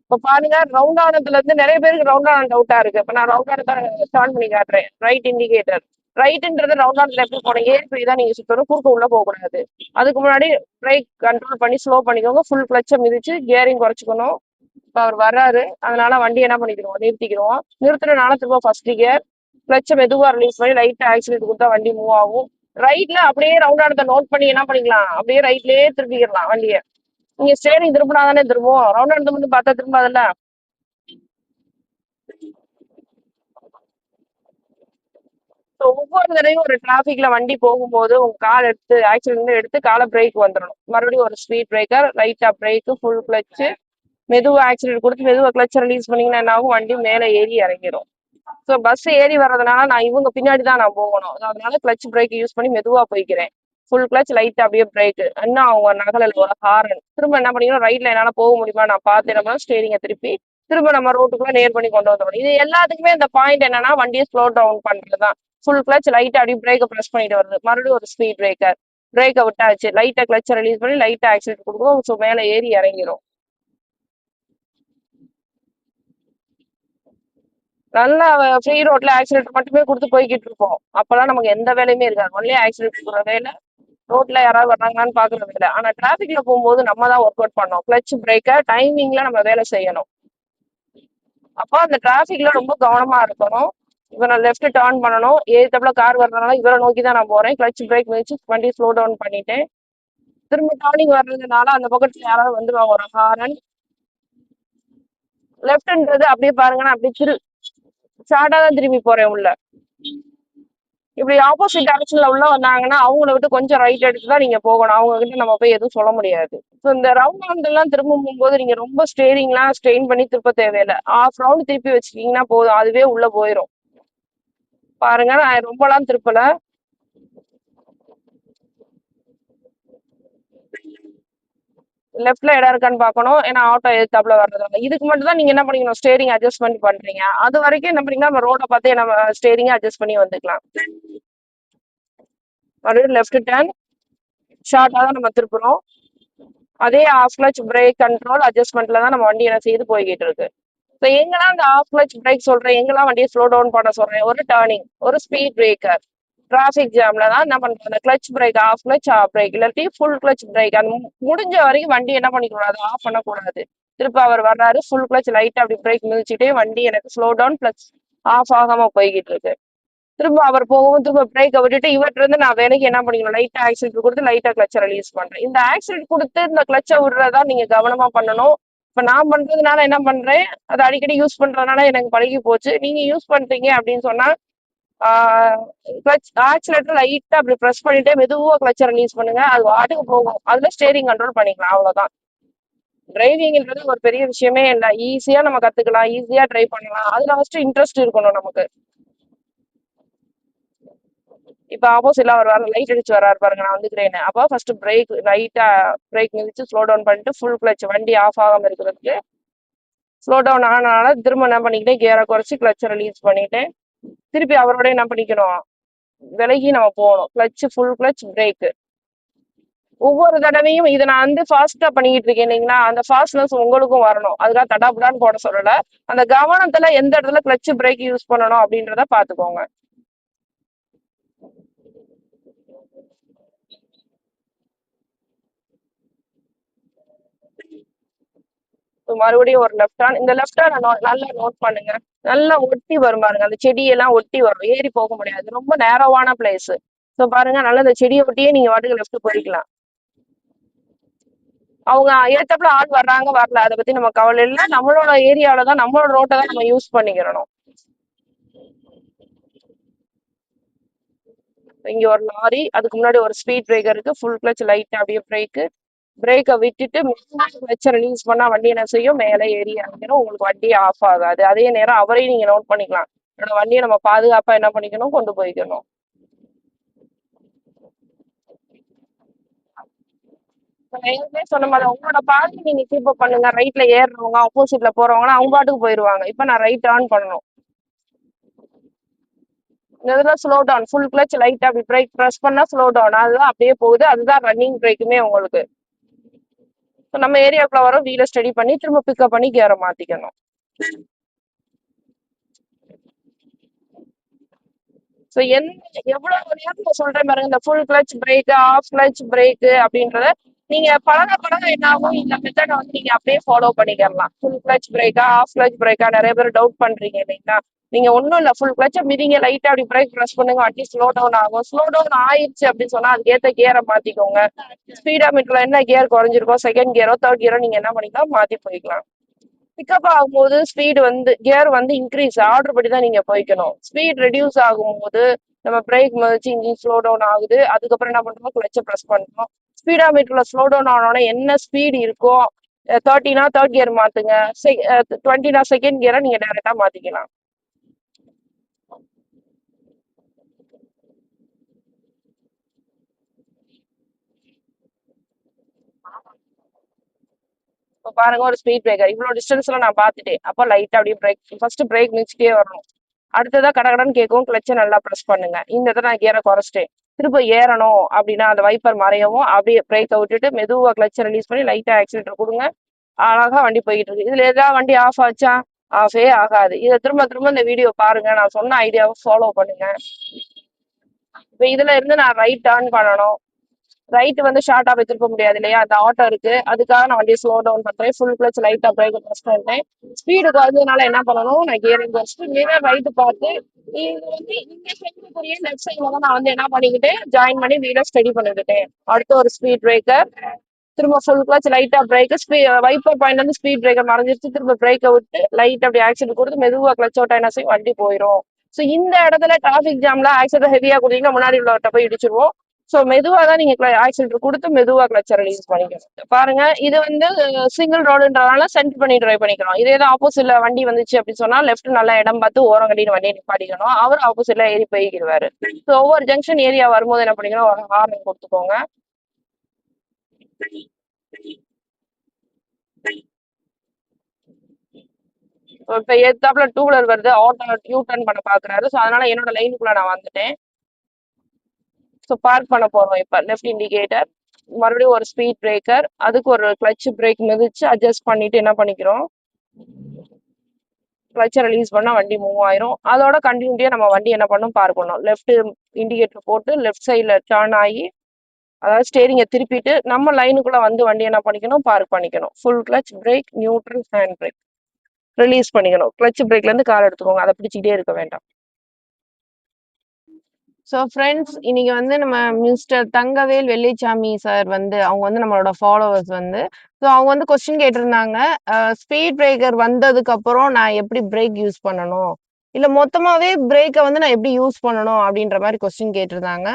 S1: இப்ப பாருங்க ரவுண்ட் ஆனதுல இருந்து நிறைய பேருக்கு ரவுண்ட் ஆன டவுட்டா இருக்கு. இப்ப நான் ரவுண்ட் ஆனதை ஸ்டார்ட் பண்ணி காட்டுறேன். Right indicator. ரைட்ன்றது ரவுண்ட் ஆனதுல எப்படி போனீங்க? ஏறி போய் தான் நீங்க சுத்தணும், குறுக்க உள்ள போக கூடாது. அதுக்கு முன்னாடி பிரேக் கண்ட்ரோல் பண்ணி ஸ்லோ பண்ணிக்கோங்க. ஃபுல் கிளச்சை மிதிச்சு கியரிங் குறைச்சிக்கணும். இப்ப அவர் வர்றாரு, அதனால வண்டி என்ன பண்ணிக்கிறோம்? நிறுத்திக்கிறோம். நிறுத்தினால திரும்ப ஃபர்ஸ்ட் கியர் கிளச்சை மெதுவா ரிலீஸ் பண்ணி லைட்டா ஆக்சிடென்ட் கொடுத்தா வண்டி மூவ் ஆகும். ரைட்ல அப்படியே ரவுண்ட் ஆனதை நோட் பண்ணி என்ன பண்ணிக்கலாம்? அப்படியே ரைட்லயே திருப்பிக்கலாம் வண்டியை. நீங்க ஸ்டேரிங் திரும்பினா தானே திரும்பும். ரவுண்ட் ஆனது வந்து பார்த்தா திரும்பாதுல்ல. ஒவ்வொரு தடவையும் ஒரு டிராபிக்ல வண்டி போகும்போது உங்க கால் எடுத்து ஆக்சிடென்ட் எடுத்து காலை பிரேக் வந்துடணும். மறுபடியும் ஒரு ஸ்பீட் பிரேக்கர், லைட்டா பிரேக், ஃபுல் கிளச், மெதுவா ஆக்சிடென்ட் கொடுத்து மெதுவா கிளச் ரிலீஸ் பண்ணீங்கன்னா என்ன ஆகும்? வண்டி மேலே ஏறி இறங்கிடும். ஸோ பஸ் ஏறி வர்றதுனால நான் இவங்க பின்னாடி தான் நான் போகணும். அதனால கிளச் பிரேக் யூஸ் பண்ணி மெதுவா போய்க்கிறேன். ஃபுல் கிளச் லைட் அப்படியே பிரேக். இன்னும் அவங்க நகலில் ஒரு ஹாரன். திரும்ப என்ன பண்ணிக்கணும்? ரைட்ல என்னால போக முடியுமா நான் பார்த்து ஸ்டேரிங்கை திருப்பி திரும்ப நம்ம ரோட்டுக்குள்ள நேர் பண்ணி கொண்டு வந்துடணும். இது எல்லாத்துக்குமே இந்த பாயிண்ட் என்னன்னா வண்டியை ஸ்லோ டவுன் பண்றதுதான். ஃபுல் கிளச் லைட்டா அப்படியே பிரேக்கை ப்ரெஸ் பண்ணிட்டு வருது. மறுபடியும் ஒரு ஸ்பீட் பிரேக்கர். பிரேக்கை விட்டாச்சு. லைட்டா கிளச்சை ரிலீஸ் பண்ணி லைட்டா ஆக்சிடென்ட் கொடுக்கும். ஸோ மேலே ஏறி இறங்கிடும். நல்லா ஃப்ரீ ரோட்ல ஆக்சிடென்ட் மட்டுமே கொடுத்து போய்கிட்டு இருப்போம். அப்பெல்லாம் நமக்கு எந்த வேலையுமே இருக்காது. ஒன்லி ஆக்சிடென்ட் கொடுக்குற வேலை, ரோட்ல யாராவது வர்றாங்களான்னு பாக்குற வேலை. ஆனா டிராபிக்ல போகும்போது நம்ம தான் ஒர்க் அவுட் பண்ணோம். கிளச் பிரேக்கர் டைமிங்ல நம்ம வேலை செய்யணும். அப்போ அந்த டிராபிக்ல ரொம்ப கவனமா இருக்கணும். இப்ப நான் லெஃப்ட் டேர்ன் பண்ணணும். ஏத்தப்பல கார் வர்றதுனால இவரை நோக்கி தான் நான் போறேன். கிளச் பிரேக் வச்சு வண்டி ஸ்லோ டவுன் பண்ணிட்டேன். திரும்ப டேர்னிங் வர்றதுனால அந்த பக்கத்துல யாராவது வந்துருவாங்க, ஒரு ஹாரன். லெஃப்ட்ன்றது அப்படியே பாருங்கன்னா அப்படியே ஷார்ட்டா தான் திரும்பி போறேன் உள்ள. இப்படி ஆப்போசிட் டைரக்ஷன்ல உள்ள வந்தாங்கன்னா அவங்கள விட்டு கொஞ்சம் ரைட் எடுத்து தான் நீங்க போகணும். அவங்க கிட்ட நம்ம போய் எதுவும் சொல்ல முடியாது. ஸோ இந்த ரவுண்ட் ரவுண்ட் எல்லாம் திரும்பும் போது நீங்க ரொம்ப ஸ்டேரிங்லாம் ஸ்ட்ரெயின் பண்ணி திருப்ப தேவையில்லை. ஆஃப் ரவுண்ட் திருப்பி வச்சுட்டீங்கன்னா போதும், அதுவே உள்ள போயிடும். பாருங்க நான் ரொம்பலாம் திருப்பல. லெஃப்ட்ல இடம் இருக்கான்னு பார்க்கணும். ஏன்னா ஆட்டோ எதிர்த்தாப்புல வர்றதால இதுக்கு மட்டும் தான் நீங்க என்ன பண்ணிக்கணும்? ஸ்டேரிங் அட்ஜஸ்ட்மெண்ட் பண்றீங்க. அது வரைக்கும் என்ன பண்ணீங்கன்னா நம்ம ரோட பார்த்தே நம்ம ஸ்டேரிங் அட்ஜஸ்ட் பண்ணி வந்துக்கலாம். மறுபடியும் லெஃப்ட் டர்ன். ஷார்ட்டா தான் நம்ம திருப்புறோம். அதே ஆஃப் கிளச் பிரேக் கண்ட்ரோல் அட்ஜஸ்ட்மெண்ட்ல தான் நம்ம வண்டி என்ன செய்து போய்கிட்டு இருக்கு. ஸோ எங்கெல்லாம் அந்த ஆஃப் கிளச் பிரேக் சொல்றேன், எங்கெல்லாம் வண்டியை ஸ்லோ டவுன் பண்ண சொல்றேன்? ஒரு டர்னிங், ஒரு ஸ்பீட் பிரேக்கர், டிராபிக் ஜாம்ல தான் என்ன பண்றோம்? அந்த clutch brake, off clutch off brake, இல்லாட்டி ஃபுல் கிளச் பிரேக். அந்த முடிஞ்ச வரைக்கும் வண்டி என்ன பண்ணிக்கூடாது? ஆஃப் பண்ணக்கூடாது. திருப்ப அவர் வர்றாரு, ஃபுல் கிளச் லைட்டா அப்படி பிரேக் மிதிச்சுட்டே வண்டி எனக்கு ஸ்லோ டவுன் பிளஸ் ஆஃப் ஆகாம போய்கிட்டு இருக்கு. திரும்ப அவர் போகவும் திரும்ப பிரேக்கை விட்டுட்டு இவர்கிட்ட இருந்து நான் வேலைக்கு என்ன பண்ணிக்கணும்? லைட்டா ஆக்சிடென்ட் கொடுத்து லைட்டா கிளச்சை ரிலீஸ் பண்றேன். இந்த ஆக்சிடென்ட் கொடுத்து இந்த கிளச்சை விடுறதா நீங்க கவனமா பண்ணணும். இப்ப நான் பண்றதுனால என்ன பண்றேன், அதை அடிக்கடி யூஸ் பண்றதுனால எனக்கு பழகி போச்சு. நீங்க யூஸ் பண்றீங்க அப்படின்னு சொன்னா கிளச் ஆக்சிலேட்டர் லைட்டா அப்படி ப்ரெஸ் பண்ணிட்டே மெதுவா கிளச்சை ரிலீஸ் பண்ணுங்க. அது வாட்டுக்கு போகும். அதுல ஸ்டேரிங் கண்ட்ரோல் பண்ணிக்கலாம். அவ்வளவுதான். டிரைவிங்ன்றது ஒரு பெரிய விஷயமே இல்லை. ஈஸியா நம்ம கத்துக்கலாம், ஈஸியா ட்ரை பண்ணலாம். அதுல ஃபர்ஸ்ட் இன்ட்ரெஸ்ட் இருக்கணும் நமக்கு. இப்ப ஆப்போசிட்ல அவர் வர லைட் அடிச்சு வராரு பாருங்க, நான் வந்துக்கிறேன்னு. அப்போ ஃபர்ஸ்ட் பிரேக் லைட்டா பிரேக் மிதிச்சு ஸ்லோ டவுன் பண்ணிட்டு ஃபுல் கிளச் வண்டி ஆஃப் ஆகாம இருக்கிறதுக்கு ஸ்லோ டவுன் ஆனால திரும்ப என்ன பண்ணிக்கிட்டே கியரை குறைச்சி கிளச்சை ரிலீஸ் பண்ணிட்டு திருப்பி அவரோட என்ன பண்ணிக்கணும், விலகி நம்ம போகணும். கிளச் ஃபுல் கிளச் பிரேக் ஒவ்வொரு தடவையும் இதை நான் வந்து ஃபாஸ்டா பண்ணிக்கிட்டு இருக்கேன் இல்லைங்களா, அந்த ஃபாஸ்ட்னஸ் உங்களுக்கும் வரணும். அதுக்காக தடாபுடான்னு போட சொல்லல. அந்த கவனத்துல எந்த இடத்துல கிளச் பிரேக் யூஸ் பண்ணணும் அப்படின்றத பாத்துக்கோங்க. மறுபடியும் ஒரு லெஃப்ட் ஹேண்ட். இந்த லெஃப்ட் ஹேண்ட் நல்லா நோட் பண்ணுங்க. நல்லா ஒட்டி வரும் பாருங்க, அந்த செடியெல்லாம் ஒட்டி வரும். ஏறி போக முடியாது, ரொம்ப நேரோவான பிளேஸ். ஸோ பாருங்க, நல்லா இந்த செடியை ஒட்டியே நீங்க வாட்டுக்கு லெஃப்ட் போய்க்கலாம். அவங்க ஏத்தப்பல ஆள் வர்றாங்க வரல, அதை பத்தி நம்ம கவலை இல்லை. நம்மளோட ஏரியாவில தான், நம்மளோட ரோட்டை தான் நம்ம யூஸ் பண்ணிக்கிறோம். இங்க ஒரு லாரி, அதுக்கு முன்னாடி ஒரு ஸ்பீட் பிரேக்கர் இருக்கு. ஃபுல் கிளச் லைட்டா அப்படியே பிரேக்கை விட்டுட்டு கிளச்சை ரிலீஸ் பண்ணா வண்டி என்ன செய்யும், மேலே ஏறி இறங்கிடும். உங்களுக்கு வண்டி ஆஃப் ஆகாது. அதே நேரம் அவரையும் நீங்க நோட் பண்ணிக்கலாம். என்னோட வண்டியை நம்ம பாதுகாப்பா என்ன பண்ணிக்கணும், கொண்டு போய்க்கணும். சொன்ன மாதிரி உங்களோட பாதி நீங்க கீப் அப் பண்ணுங்க. ரைட்ல ஏறுறவங்க ஆப்போசிட்ல போறவங்க அவங்க பாட்டுக்கு போயிருவாங்க. இப்ப நான் ரைட் ஆன் பண்ணணும். இதெல்லாம் ஸ்லோ டவுன், ஃபுல் கிளச் லைட்டா அப்படி பிரேக் ப்ரெஸ் பண்ணா ஸ்லோ டவுன். அதுதான் அப்படியே போகுது. அதுதான் ரன்னிங் பிரேக்குமே உங்களுக்கு. நம்ம ஏரியாக்குள்ள வரோம், வீலை ஸ்டடி பண்ணி திரும்ப பிக்கப் பண்ணி கியரை மாத்திக்கணும். ஸோ எவ்வளவு நேரம் சொல்றேன் பாருங்க, இந்த full clutch brake, off clutch brake அப்படின்றத நீங்க பழக என்ன ஆகும், இந்த மெத்தடை வந்து நீங்க அப்படியே ஃபாலோ பண்ணிக்கலாம். ஃபுல் கிளச் பிரேக்கா ஆஃப் கிளச் பிரேக்கா நிறைய பேர் டவுட் பண்றீங்க இல்லைங்களா. நீங்க ஒன்றும் இல்லை, ஃபுல் கிளச்சை மிதிங்க, லைட்டா அப்படி பிரேக் ப்ரெஸ் பண்ணுங்க, வண்டி ஸ்லோ டவுன் ஆகும். ஸ்லோ டவுன் ஆயிடுச்சு அப்படின்னு சொன்னா அதுக்கேற்ற கியரை மாத்திக்கோங்க. ஸ்பீடா மீட்டர்ல என்ன கியர் குறைஞ்சிருக்கோ, செகண்ட் கியரோ தேர்ட் கியரோ நீங்க என்ன பண்ணிக்கலாம், மாத்தி போய்க்கலாம். பிக்கப் ஆகும்போது ஸ்பீடு வந்து கியர் வந்து இன்க்ரீஸ் ஆர்டர் படி தான் நீங்க போய்க்கணும். ஸ்பீட் ரெடியூஸ் ஆகும்போது நம்ம பிரேக் மதிச்சு இன்ஜின் ஸ்லோ டவுன் ஆகுது. அதுக்கப்புறம் என்ன பண்றோம், கிளச்சை ப்ரெஸ் பண்றோம். ஸ்பீடா மீட்டர்ல ஸ்லோ டவுன் ஆனோட என்ன ஸ்பீடு இருக்கோ, 30னா தேர்ட் கியர் மாத்துங்க, 20னா செகண்ட் கியரை நீங்க டைரக்டா மாத்திக்கலாம். இப்போ பாருங்க, ஒரு ஸ்பீட் பிரேக்கர் இவ்வளவு டிஸ்டன்ஸ்ல நான் பார்த்துட்டேன். அப்போ லைட்டா அப்படியே பிரேக் ஃபர்ஸ்ட் பிரேக் மிதிச்சுட்டே வரணும். அடுத்ததா கடகடன்னு கேட்கவும் கிளச்சை நல்லா ப்ரெஸ் பண்ணுங்க. இந்த இதை நான் கியரை குறைச்சிட்டேன். திரும்ப ஏறணும் அப்படின்னா அந்த வைப்பர் மறையவும் அப்படியே பிரேக்கை விட்டுட்டு மெதுவா கிளச்சை ரிலீஸ் பண்ணி லைட்டா ஆக்சிலேட்டர் கொடுங்க. அழகா வண்டி போயிட்டு இருக்கு. இதுல ஏதாவது வண்டி ஆஃப் ஆச்சா, ஆஃபே ஆகாது. இதை திரும்ப திரும்ப இந்த வீடியோ பாருங்க, நான் சொன்ன ஐடியாவை ஃபாலோ பண்ணுங்க. இப்ப இதுல இருந்து நான் ரைட் டர்ன் பண்ணணும். ரைட் வந்து ஷார்ட்டா போய் திருப்ப முடியாது இல்லையா, அந்த ஆட்டோ இருக்கு. அதுக்காக நான் வண்டியை ஸ்லோ டவுன் பண்றேன். ஃபுல் கிளச் லைட்டா பிரேக் ப்ரெஸ் பண்ணிட்டேன். ஸ்பீடு குறைஞ்சதுனால என்ன பண்ணணும், நான் கியரிங் குறைச்சிட்டு மிரர் ரைட்டு பார்த்து இது வந்து இங்க சென்டருக்குரிய லெஃப்ட் சைட்ல தான் நான் வந்து என்ன பண்ணிக்கிட்டேன், ஜாயின் பண்ணி வீலர் ஸ்டடி பண்ணிக்கிட்டேன். அடுத்து ஒரு ஸ்பீட் பிரேக்கர், திரும்ப ஃபுல் கிளச் லைட்டா பிரேக், வைப்பர் பாயிண்ட் வந்து ஸ்பீட் பிரேக்கர் மறைஞ்சிருச்சு. திரும்ப பிரேக்கை விட்டு லைட் அப்படி ஆக்சிடென்ட் கொடுத்து மெதுவா கிளச் அவுட் என்ன செய்யும், வண்டி போயிடும். ஸோ இந்த இடத்துல டிராபிக் ஜாம்ல ஆக்சிடென்ட் ஹெவியா கொடுத்தீங்கன்னா முன்னாடி உள்ளவர்கிட்ட போய் இடிச்சிருவோம். ஸோ மெதுவா தான் நீங்க ஆக்சிடென்ட் கொடுத்து மெதுவா கிளச்சை ரிலீஸ் பண்ணிக்கணும். பாருங்க, இது வந்து சிங்கிள் ரோடுன்றதால சென்ட் பண்ணி டிரைவ் பண்ணிக்கணும். இதே தான் ஆப்போசிட்ல வண்டி வந்துச்சு அப்படின்னு சொன்னா லெஃப்ட் நல்லா இடம் பார்த்து ஓரம் கட்டிட்டு வண்டியை நிப்பாட்டிக்கணும். அவர் ஆப்போசிட்ல ஏறி போய்க்கிடுவாரு. ஸோ ஒவ்வொரு ஜங்ஷன் ஏரியா வரும்போது என்ன பண்ணிக்கணும், ஒரு ஹார்ன் கொடுத்துக்கோங்க. இப்ப ஏத்தாப்புல டூ வீலர் வருது, ஆட்டோ யூ டர்ன் பண்ண பாக்குறாரு. ஸோ அதனால என்னோட லைனுக்குள்ள நான் வந்துட்டேன். ஸோ பார்க் பண்ண போறோம். இப்ப லெஃப்ட் இண்டிகேட்டர், மறுபடியும் ஒரு ஸ்பீட் பிரேக்கர், அதுக்கு ஒரு கிளச் பிரேக் மிதிச்சு அட்ஜஸ்ட் பண்ணிட்டு என்ன பண்ணிக்கிறோம், கிளச்சை ரிலீஸ் பண்ணா வண்டி மூவ் ஆயிரும். அதோட கண்டினியூட்டியா நம்ம வண்டி என்ன பண்ணும், பார்க் பண்ணணும். லெஃப்ட் இண்டிகேட்டர் போட்டு லெஃப்ட் சைட்ல டர்ன் ஆகி, அதாவது ஸ்டேரிங்கை திருப்பிட்டு நம்ம லைனுக்குள்ள வந்து வண்டி என்ன பண்ணிக்கணும், பார்க் பண்ணிக்கணும். Full clutch break, neutral, hand brake release பண்ணிக்கணும். கிளச் பிரேக்ல இருந்து கால் எடுத்துக்கோங்க, அதை பிடிச்சிக்கிட்டே இருக்க வேண்டாம். ஸோ ஃப்ரெண்ட்ஸ், இன்னைக்கு வந்து நம்ம மிஸ்டர் தங்கவேல் வெள்ளிச்சாமி சார் வந்து அவங்க வந்து நம்மளோட ஃபாலோவர்ஸ் வந்து ஸோ அவங்க வந்து கொஸ்டின் கேட்டிருந்தாங்க. ஸ்பீட் பிரேக்கர் வந்ததுக்கப்புறம் நான் எப்படி பிரேக் யூஸ் பண்ணணும்? இல்ல மொத்தமாவே பிரேக்க வந்து நான் எப்படி யூஸ் பண்ணணும்? அப்படின்ற மாரி கொஸ்டின் கேட்டிருந்தாங்க.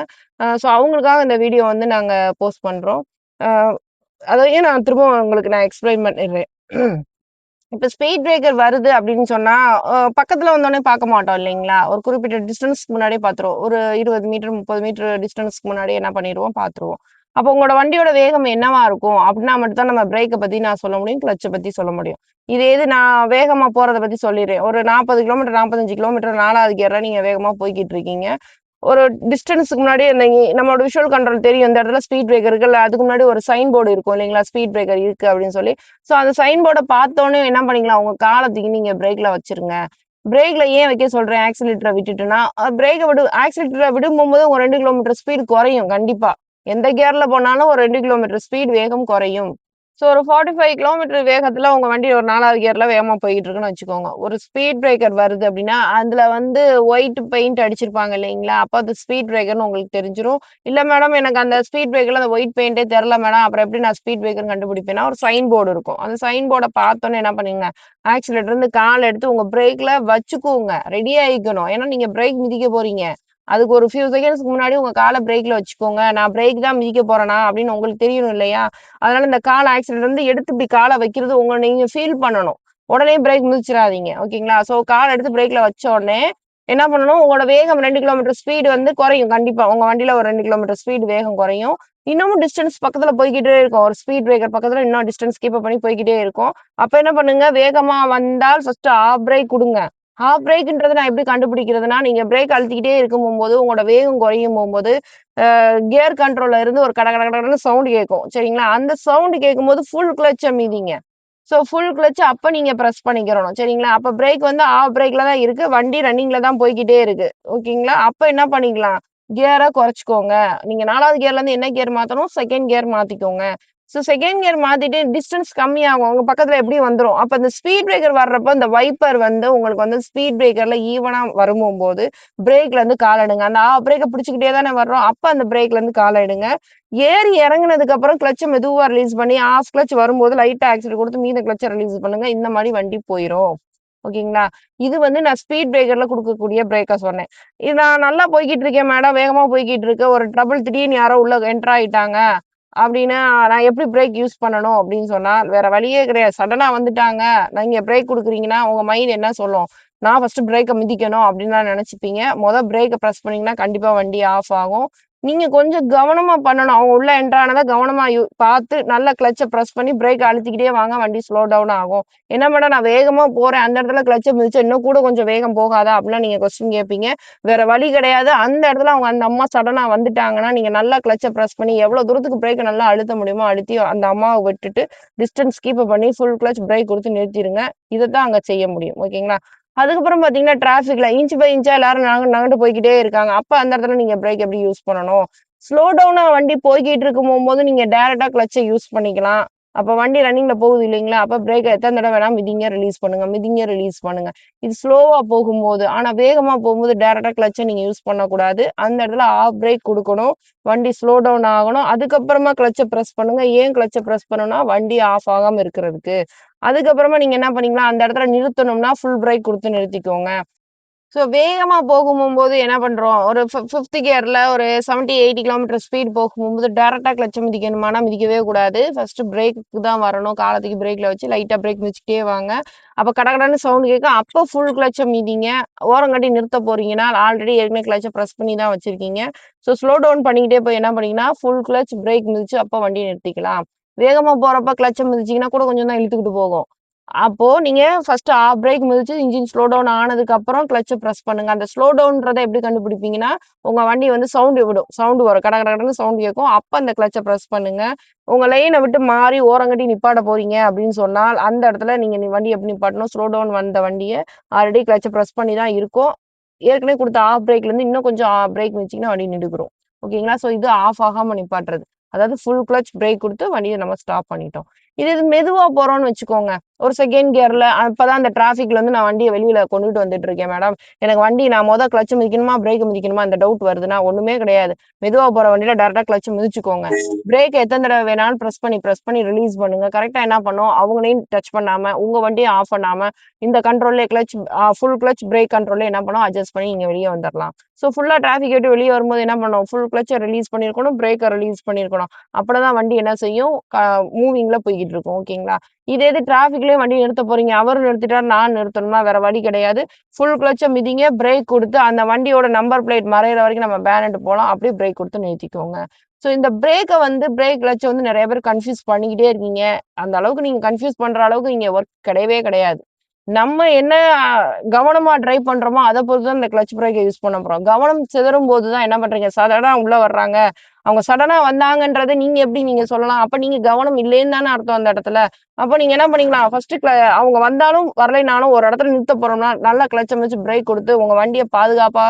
S1: ஸோ அவங்களுக்காக இந்த வீடியோ வந்து நாங்க போஸ்ட் பண்றோம். அ அதையும் நான் திரும்பவும் உங்களுக்கு நான் எக்ஸ்பிளைன் பண்ணிடுறேன். இப்ப ஸ்பீட் பிரேக்கர் வருது அப்படின்னு சொன்னா, பக்கத்துல வந்தோனே பார்க்க மாட்டோம் இல்லைங்களா? ஒரு குறிப்பிட்ட டிஸ்டன்ஸ்க்கு முன்னாடியே பார்த்துருவோம். ஒரு 20 மீட்டர், 30 மீட்டர் டிஸ்டன்ஸ்க்கு முன்னாடியே என்ன பண்ணிருவோம், பார்த்துருவோம். அப்போ உங்களோட வண்டியோட வேகம் என்னவா இருக்கும்? அப்படின்னா மட்டும் தான் நம்ம பிரேக்க பத்தி நான் சொல்ல முடியும். கிளட்ச பத்தி சொல்ல முடியும். இதே இது நான் வேகமா போறத பத்தி சொல்லிர்றேன். ஒரு 40 கிலோமீட்டர், 45 கிலோமீட்டர் 4வது கியர்ல நீங்க வேகமா போய்க்கிட்டு இருக்கீங்க. ஒரு டிஸ்டன்ஸ்க்கு முன்னாடி நம்மளோட விஷுவல் கண்ட்ரோல் தெரியும். இந்த இடத்துல ஸ்பீட் பிரேக்கர் இருக்கு. இல்ல அதுக்கு முன்னாடி ஒரு சைன் போர்டு இருக்கும் இல்லைங்களா? ஸ்பீட் பிரேக்கர் இருக்கு அப்படின்னு சொல்லி. ஸோ அந்த சைன் போர்ட பார்த்தோனே என்ன பண்ணிக்கலாம், உங்க கால தூக்கி நீங்க பிரேக்ல வச்சிருங்க. பிரேக்ல ஏன் வைக்க சொல்றேன் ஆக்சிலேட்டர விட்டுட்டுன்னா, பிரேக்க ஆக்சிலேட்டர விடும்போது ஒரு 2 கிலோமீட்டர் ஸ்பீடு குறையும் கண்டிப்பா. எந்த கியர்ல போனாலும் ஒரு 2 கிலோமீட்டர் ஸ்பீடு வேகம் குறையும். ஸோ ஒரு 45 கிலோமீட்டர் வேகத்துல உங்க வண்டி ஒரு 4வது கியர்ல வேகமா போயிட்டு இருக்குன்னு வச்சுக்கோங்க. ஒரு ஸ்பீட் பிரேக்கர் வருது அப்படின்னா, அதுல வந்து ஒயிட் பெயிண்ட் அடிச்சிருப்பாங்க இல்லைங்களா? அப்ப அது ஸ்பீட் பிரேக்கர்ன்னு உங்களுக்கு தெரிஞ்சிரும். இல்ல மேடம் எனக்கு அந்த ஸ்பீட் பிரேக்கர்ல அந்த ஒயிட் பெயிண்டே தெரியல மேடம். அப்புறம் எப்படி நான் ஸ்பீட் பிரேக்கர்ன்னு கண்டுபிடிப்பேன்னா, ஒரு சைன் போர்டு இருக்கும். அந்த சைன் போர்ட பார்த்தோனே என்ன பண்ணுங்க, ஆக்சிலேட்டர் இருந்து கால் எடுத்து உங்க பிரேக்ல வச்சுக்கோங்க. ரெடி ஆயிக்கணும். ஏன்னா நீங்க பிரேக் மிதிக்க போறீங்க. அதுக்கு ஒரு ஃபியூ செகண்ட்ஸ்க்கு முன்னாடி உங்க கால பிரேக்ல வச்சுக்கோங்க. நான் பிரேக் தான் மிதிக்க போறேனா அப்படின்னு உங்களுக்கு தெரியணும் இல்லையா? அதனால இந்த கால் ஆக்சிலேட்டர் இருந்து எடுத்து இப்படி கால வைக்கிறது உங்கள நீங்க ஃபீல் பண்ணணும். உடனே பிரேக் மிதிச்சிராதீங்க. ஓகேங்களா? ஸோ கால் எடுத்து பிரேக்ல வச்ச உடனே என்ன பண்ணணும், உங்களோட வேகம் 2 கிலோமீட்டர் ஸ்பீடு வந்து குறையும் கண்டிப்பா. உங்க வண்டியில ஒரு 2 கிலோமீட்டர் ஸ்பீடு வேகம் குறையும். இன்னமும் டிஸ்டன்ஸ் பக்கத்துல போய்க்கிட்டே இருக்கும். ஒரு ஸ்பீட் பிரேக்கர் பக்கத்துல இன்னும் டிஸ்டன்ஸ் கீப் அப் பண்ணி போய்க்கிட்டே இருக்கும். அப்ப என்ன பண்ணுங்க, வேகமா வந்தால் ஃபர்ஸ்ட் ஹாஃப் பிரேக் குடுங்க. ஹாஃப் பிரேக்ன்றது நான் எப்படி கண்டுபிடிக்கிறதுன்னா, நீங்க பிரேக் அழுத்திக்கிட்டே இருக்கும்போது, உங்களோட வேகம் குறையும் போம்போது, கியர் கண்ட்ரோல்ல இருந்து ஒரு கட கட கடன்னு சவுண்ட் கேட்கும். சரிங்களா? அந்த சவுண்ட் கேட்கும்போது ஃபுல் கிளட்ச மிதிங்க. ஸோ ஃபுல் கிளட்ச் அப்ப நீங்க பிரஸ் பண்ணிக்கிறணும். சரிங்களா? அப்ப பிரேக் வந்து ஆஃப் பிரேக்ல தான் இருக்கு. வண்டி ரன்னிங்ல தான் போய்க்கிட்டே இருக்கு. ஓகேங்களா? அப்ப என்ன பண்ணிக்கலாம், கியர குறைச்சுக்கோங்க. நீங்க 4வது கியர்ல இருந்து என்ன கியர் மாத்தணும்? 2ண்ட் கியர் மாத்திக்கோங்க. ஸோ 2ண்ட் கியர் மாத்திட்டு டிஸ்டன்ஸ் கம்மியாகும். உங்க பக்கத்துல எப்படியும் வந்துரும். அப்ப இந்த ஸ்பீட் பிரேக்கர் வர்றப்ப இந்த வைப்பர் வந்து உங்களுக்கு வந்து ஸ்பீட் பிரேக்கர்ல ஈவனா வரும்போது, பிரேக்ல இருந்து கால் எடுங்க. அந்த பிரேக்க பிடிச்சுக்கிட்டே தானே வர்றோம். அப்ப அந்த பிரேக்ல இருந்து கால எடுங்க. ஏறி இறங்குனதுக்கு அப்புறம் கிளட்ச மெதுவா ரிலீஸ் பண்ணி, ஹாஃப் கிளட்ச் வரும்போது லைட்டா ஆக்ஸிலேட்டர் குடுத்து மீத கிளட்ச ரிலீஸ் பண்ணுங்க. இந்த மாரி வண்டி போயிரும். ஓகேங்களா? இது வந்து நான் ஸ்பீட் பிரேக்கர்ல குடுக்கக்கூடிய பிரேக்க சொன்னேன். இது நான் நல்லா போய்க்கிட்டு இருக்கேன் மேடம். வேகமா போய்க்கிட்டு இருக்கு. ஒரு ட்ரபிள் திடீர்னு யாரோ உள்ள என்டர் ஆயிட்டாங்க. அப்டின்னா, நான் எப்படி பிரேக் யூஸ் பண்ணணும் அப்படின்னு சொன்னா, வேற வழியே கிடையாது. சடனா வந்துட்டாங்க. நீங்க பிரேக் குடுக்குறீங்கன்னா, உங்க மைண்ட் என்ன சொல்லும்? நான் ஃபர்ஸ்ட் பிரேக்க மிதிக்கணும் அப்படின்னு தான் நெனச்சுப்பீங்க. பிரேக்க பிரஸ் பண்ணீங்கன்னா, கண்டிப்பா வண்டி ஆஃப் ஆகும். நீங்க கொஞ்சம் கவனமா பண்ணணும். அவங்க உள்ள என்டர் ஆனத கவனமா பார்த்து நல்லா கிளட்ச பிரஸ் பண்ணி பிரேக்க அழுத்திக்கிட்டே வாங்க. வண்டி ஸ்லோ டவுன் ஆகும். என்ன மேடம் நான் வேகமா போறேன். அந்த இடத்துல கிளட்ச மிதிச்சா இன்னும் கூட கொஞ்சம் வேகம் போகாதா? அப்படிலாம் நீங்க கொஸ்டின் கேட்பீங்க. வேற வழி கிடையாது. அந்த இடத்துல அவங்க அந்த அம்மா சடனா வந்துட்டாங்கன்னா, நீங்க நல்லா கிளட்ச பிரஸ் பண்ணி எவ்வளோ தூரத்துக்கு பிரேக்க நல்லா அழுத்த முடியுமோ அழுத்தி அந்த அம்மாவ விட்டுட்டு டிஸ்டன்ஸ் கீப் அப் பண்ணி ஃபுல் கிளட்ச் பிரேக் குடுத்து நிறுத்திருங்க. இதத்தான் அங்க செய்ய முடியும். ஓகேங்களா? அதுக்கப்புறம் பார்த்தீங்கன்னா, டிராஃபிக்ல இன்ச் பை இன்ச்சா எல்லாரும் நகண்டு போய்க்கிட்டே இருக்காங்க. அப்ப அந்த இடத்துல நீங்க பிரேக் எப்படி யூஸ் பண்ணணும்? ஸ்லோ டவுனா வண்டி போய்க்கிட்டு இருக்கும்போது நீங்க டைரக்ட்டா கிளட்ச யூஸ் பண்ணிக்கலாம். அப்ப வண்டி ரன்னிங்ல போகுது இல்லைங்களா? அப்ப பிரேக்க எத்தன தடவ வேணா மிதிங்க, ரிலீஸ் பண்ணுங்க. மிதிங்க, ரிலீஸ் பண்ணுங்க. இது ஸ்லோவா போகும்போது. ஆனா வேகமா போகும்போது டைரக்ட்டா கிளட்ச நீங்க யூஸ் பண்ணக்கூடாது. அந்த இடத்துல ஆஃப் பிரேக் குடுக்கணும். வண்டி ஸ்லோ டவுன் ஆகணும். அதுக்கப்புறமா கிளட்ச பிரஸ் பண்ணுங்க. ஏன் கிளட்ச பிரஸ் பண்ணணும்னா, வண்டி ஆஃப் ஆகாம இருக்கிறதுக்கு. அதுக்கப்புறமா நீங்க என்ன பண்ணீங்கன்னா, அந்த இடத்துல நிறுத்தணும்னா, ஃபுல் பிரேக் குடுத்து நிறுத்திக்கோங்க. ஸோ வேகமா போகும்போது என்ன பண்றோம், ஒரு 5த் கியர்ல ஒரு 70, 80 கிலோமீட்டர் ஸ்பீட் போகும்போது டைரக்ட்டா கிளட்ச மிதிக்கணுமானா மிதிக்கவே கூடாது. ஃபர்ஸ்ட் பிரேக்குக்கு தான் வரணும். கால தூக்கி பிரேக்ல வச்சு லைட்டா பிரேக் மிதிச்சுக்கிட்டே வாங்க. அப்ப கடகடன்னு சவுண்ட் கேட்கும். அப்ப ஃபுல் கிளட்ச மிதிங்க. ஓரங்கட்டி நிறுத்த போறீங்கன்னா, ஆல்ரெடி ஏற்கனவே கிளட்ச பிரஸ் பண்ணி தான் வச்சிருக்கீங்க. ஸோ ஸ்லோ டவுன் பண்ணிக்கிட்டே போய் என்ன பண்ணீங்கன்னா, ஃபுல் கிளட்ச் பிரேக் மிதிச்சு அப்ப வண்டிய நிறுத்திக்கலாம். வேகமா போறப்ப கிளட்ச மிதிச்சீங்கன்னா கூட கொஞ்சம் தான் இழுத்துக்கிட்டு போகும். அப்போ நீங்க ஃபர்ஸ்ட் ஹாஃப் பிரேக் மிதிச்சு இன்ஜின் ஸ்லோ டவுன் ஆனதுக்கு அப்புறம் கிளட்ச பிரஸ் பண்ணுங்க. அந்த ஸ்லோ டவுன்றத எப்படி கண்டுபிடிப்பீங்கன்னா, உங்க வண்டி வந்து சவுண்ட் விடும். சவுண்ட் வரும். கட கட கடன்னு சவுண்ட் கேட்கும். அப்ப அந்த கிளட்ச பிரஸ் பண்ணுங்க. உங்க லைன விட்டு மாறி ஓரங்கட்டி நிப்பாட்ட போறீங்க அப்படின்னு சொன்னால், அந்த இடத்துல நீங்க வண்டிய எப்படி நிப்பாட்டணும், ஸ்லோ டவுன் வந்த வண்டிய ஆல்ரெடி கிளட்ச பிரஸ் பண்ணி தான் இருக்கும். ஏற்கனவே குடுத்த ஹாஃப் பிரேக்ல இருந்து இன்னும் கொஞ்சம் பிரேக் மிதிச்சீங்கன்னா வண்டி நின்னுக்கும். ஓகேங்களா? ஸோ இது ஆஃப் ஆகாம நிப்பாட்டுறது. அதாவது ஃபுல் கிளட்ச் பிரேக் குடுத்து வண்டிய நம்ம ஸ்டாப் பண்ணிட்டோம். இது மெதுவா போறோம்னு வச்சுக்கோங்க. ஒரு செகண்ட் கியர்ல அப்பதான் அந்த டிராஃபிக்ல இருந்து நான் வண்டிய வெளியில கொண்டுட்டு வந்துட்டு இருக்கேன் மேடம். எனக்கு வண்டி நான் கிளட்ச் மிதிக்கணுமா, பிரேக் மிதிக்கணுமா அந்த டவுட் வருதுன்னா, ஒண்ணுமே கிடையாது. மெதுவா போற வண்டியில டைரக்ட்டா கிளட்ச் மிதிச்சுக்கோங்க. பிரேக் எத்தன தடவ வேணாலும் பிரஸ் பண்ணி ரிலீஸ் பண்ணுங்க. கரெக்ட்டா என்ன பண்ணும், அவங்களையும் டச் பண்ணாம, உங்க வண்டிய ஆஃப் பண்ணாம, இந்த கண்ட்ரோல்லே கிளட்ச் ஃபுல் கிளட்ச் பிரேக் கண்ட்ரோல்லே என்ன பண்ணும், அட்ஜஸ்ட் பண்ணி நீங்க வெளிய வந்துரலாம். ஃபுல்லா டிராஃபிக் விட்டு வெளிய வரும்போது என்ன பண்ணும், ஃபுல் கிளட்ச ரிலீஸ் பண்ணியிருக்கணும், பிரேக்க ரிலீஸ் பண்ணியிருக்கணும். அப்பதான் வண்டி என்ன செய்யும், மூவிங்ல போய்க்கிட்டு இருக்கும். ஓகேங்களா? இதே இது டிராஃபிக்லயே வண்டி நிறுத்த போறீங்க. அவரும் நிறுத்திட்டாரு, நான் நிறுத்தணுமா? வேற வழி கிடையாது. ஃபுல் கிளட்ச மிதிங்க, பிரேக் குடுத்து அந்த வண்டியோட நம்பர் பிளேட் மறையிற வரைக்கும் நம்ம பேனட் போலாம். அப்படியே பிரேக் குடுத்து நிறுத்திக்கோங்க. இந்த பிரேக் கிளட்ச நெறைய பேர் கன்ஃப்யூஸ் பண்ணிக்கிட்டே இருக்கீங்க. அந்த அளவுக்கு நீங்க கன்ஃப்யூஸ் பண்ற அளவுக்கு இங்க ஒர்க் கிடையவே கிடையாது. நம்ம என்ன கவனமா டிரைவ் பண்றோமோ, அத பொறுத்து தான் இந்த கிளட்ச் பிரேக்க யூஸ் பண்ண போறோம். கவனம் சிதறும்போது தான் என்ன பண்றீங்க, சடனா உள்ள வர்றாங்க. அவங்க சடனா வந்தாங்கன்றத நீங்க சொல்லலாம். அப்ப நீங்க கவனம் இல்லைன்னு தானே அர்த்தம் அந்த இடத்துல. அப்ப நீங்க என்ன பண்ணிக்கலாம், ஃபர்ஸ்ட்டு அவங்க வந்தாலும், வரலைனாலும் ஒரு இடத்துல நிறுத்த போறோம்னா, நல்லா கிளட்ச மிதிச்சு பிரேக் குடுத்து உங்க வண்டிய பாதுகாப்பா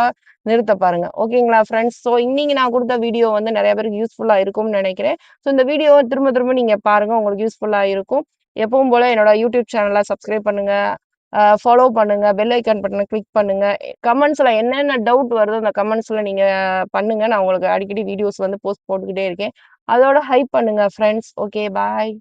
S1: நிறுத்த பாருங்க. ஓகேங்களா ஃபிரெண்ட்ஸ்? இன்னைக்கு நான் குடுத்த வீடியோ நெறைய பேருக்கு யூஸ்ஃபுல்லா இருக்கும்னு நெனைக்கிறேன். இந்த வீடியோவ திரும்ப திரும்ப நீங்க பாருங்க. உங்களுக்கு யூஸ்ஃபுல்லா இருக்கும். எப்பவும் போல என்னோட யூடியூப் சேனல சப்ஸ்கிரைப் பண்ணுங்க. ஃபாலோ பண்ணுங்க. பெல் ஐகான் பட்டன கிளிக் பண்ணுங்க. கமெண்ட்ஸ்ல என்னென்ன டவுட் வருதோ அந்த கமெண்ட்ஸ்ல நீங்க பண்ணுங்க. நான் உங்களுக்கு அடிக்கடி வீடியோஸ் போஸ்ட் போட்டுக்கிட்டே இருக்கேன். அதோட ஹைப் பண்ணுங்க ஃபிரெண்ட்ஸ். Okay bye.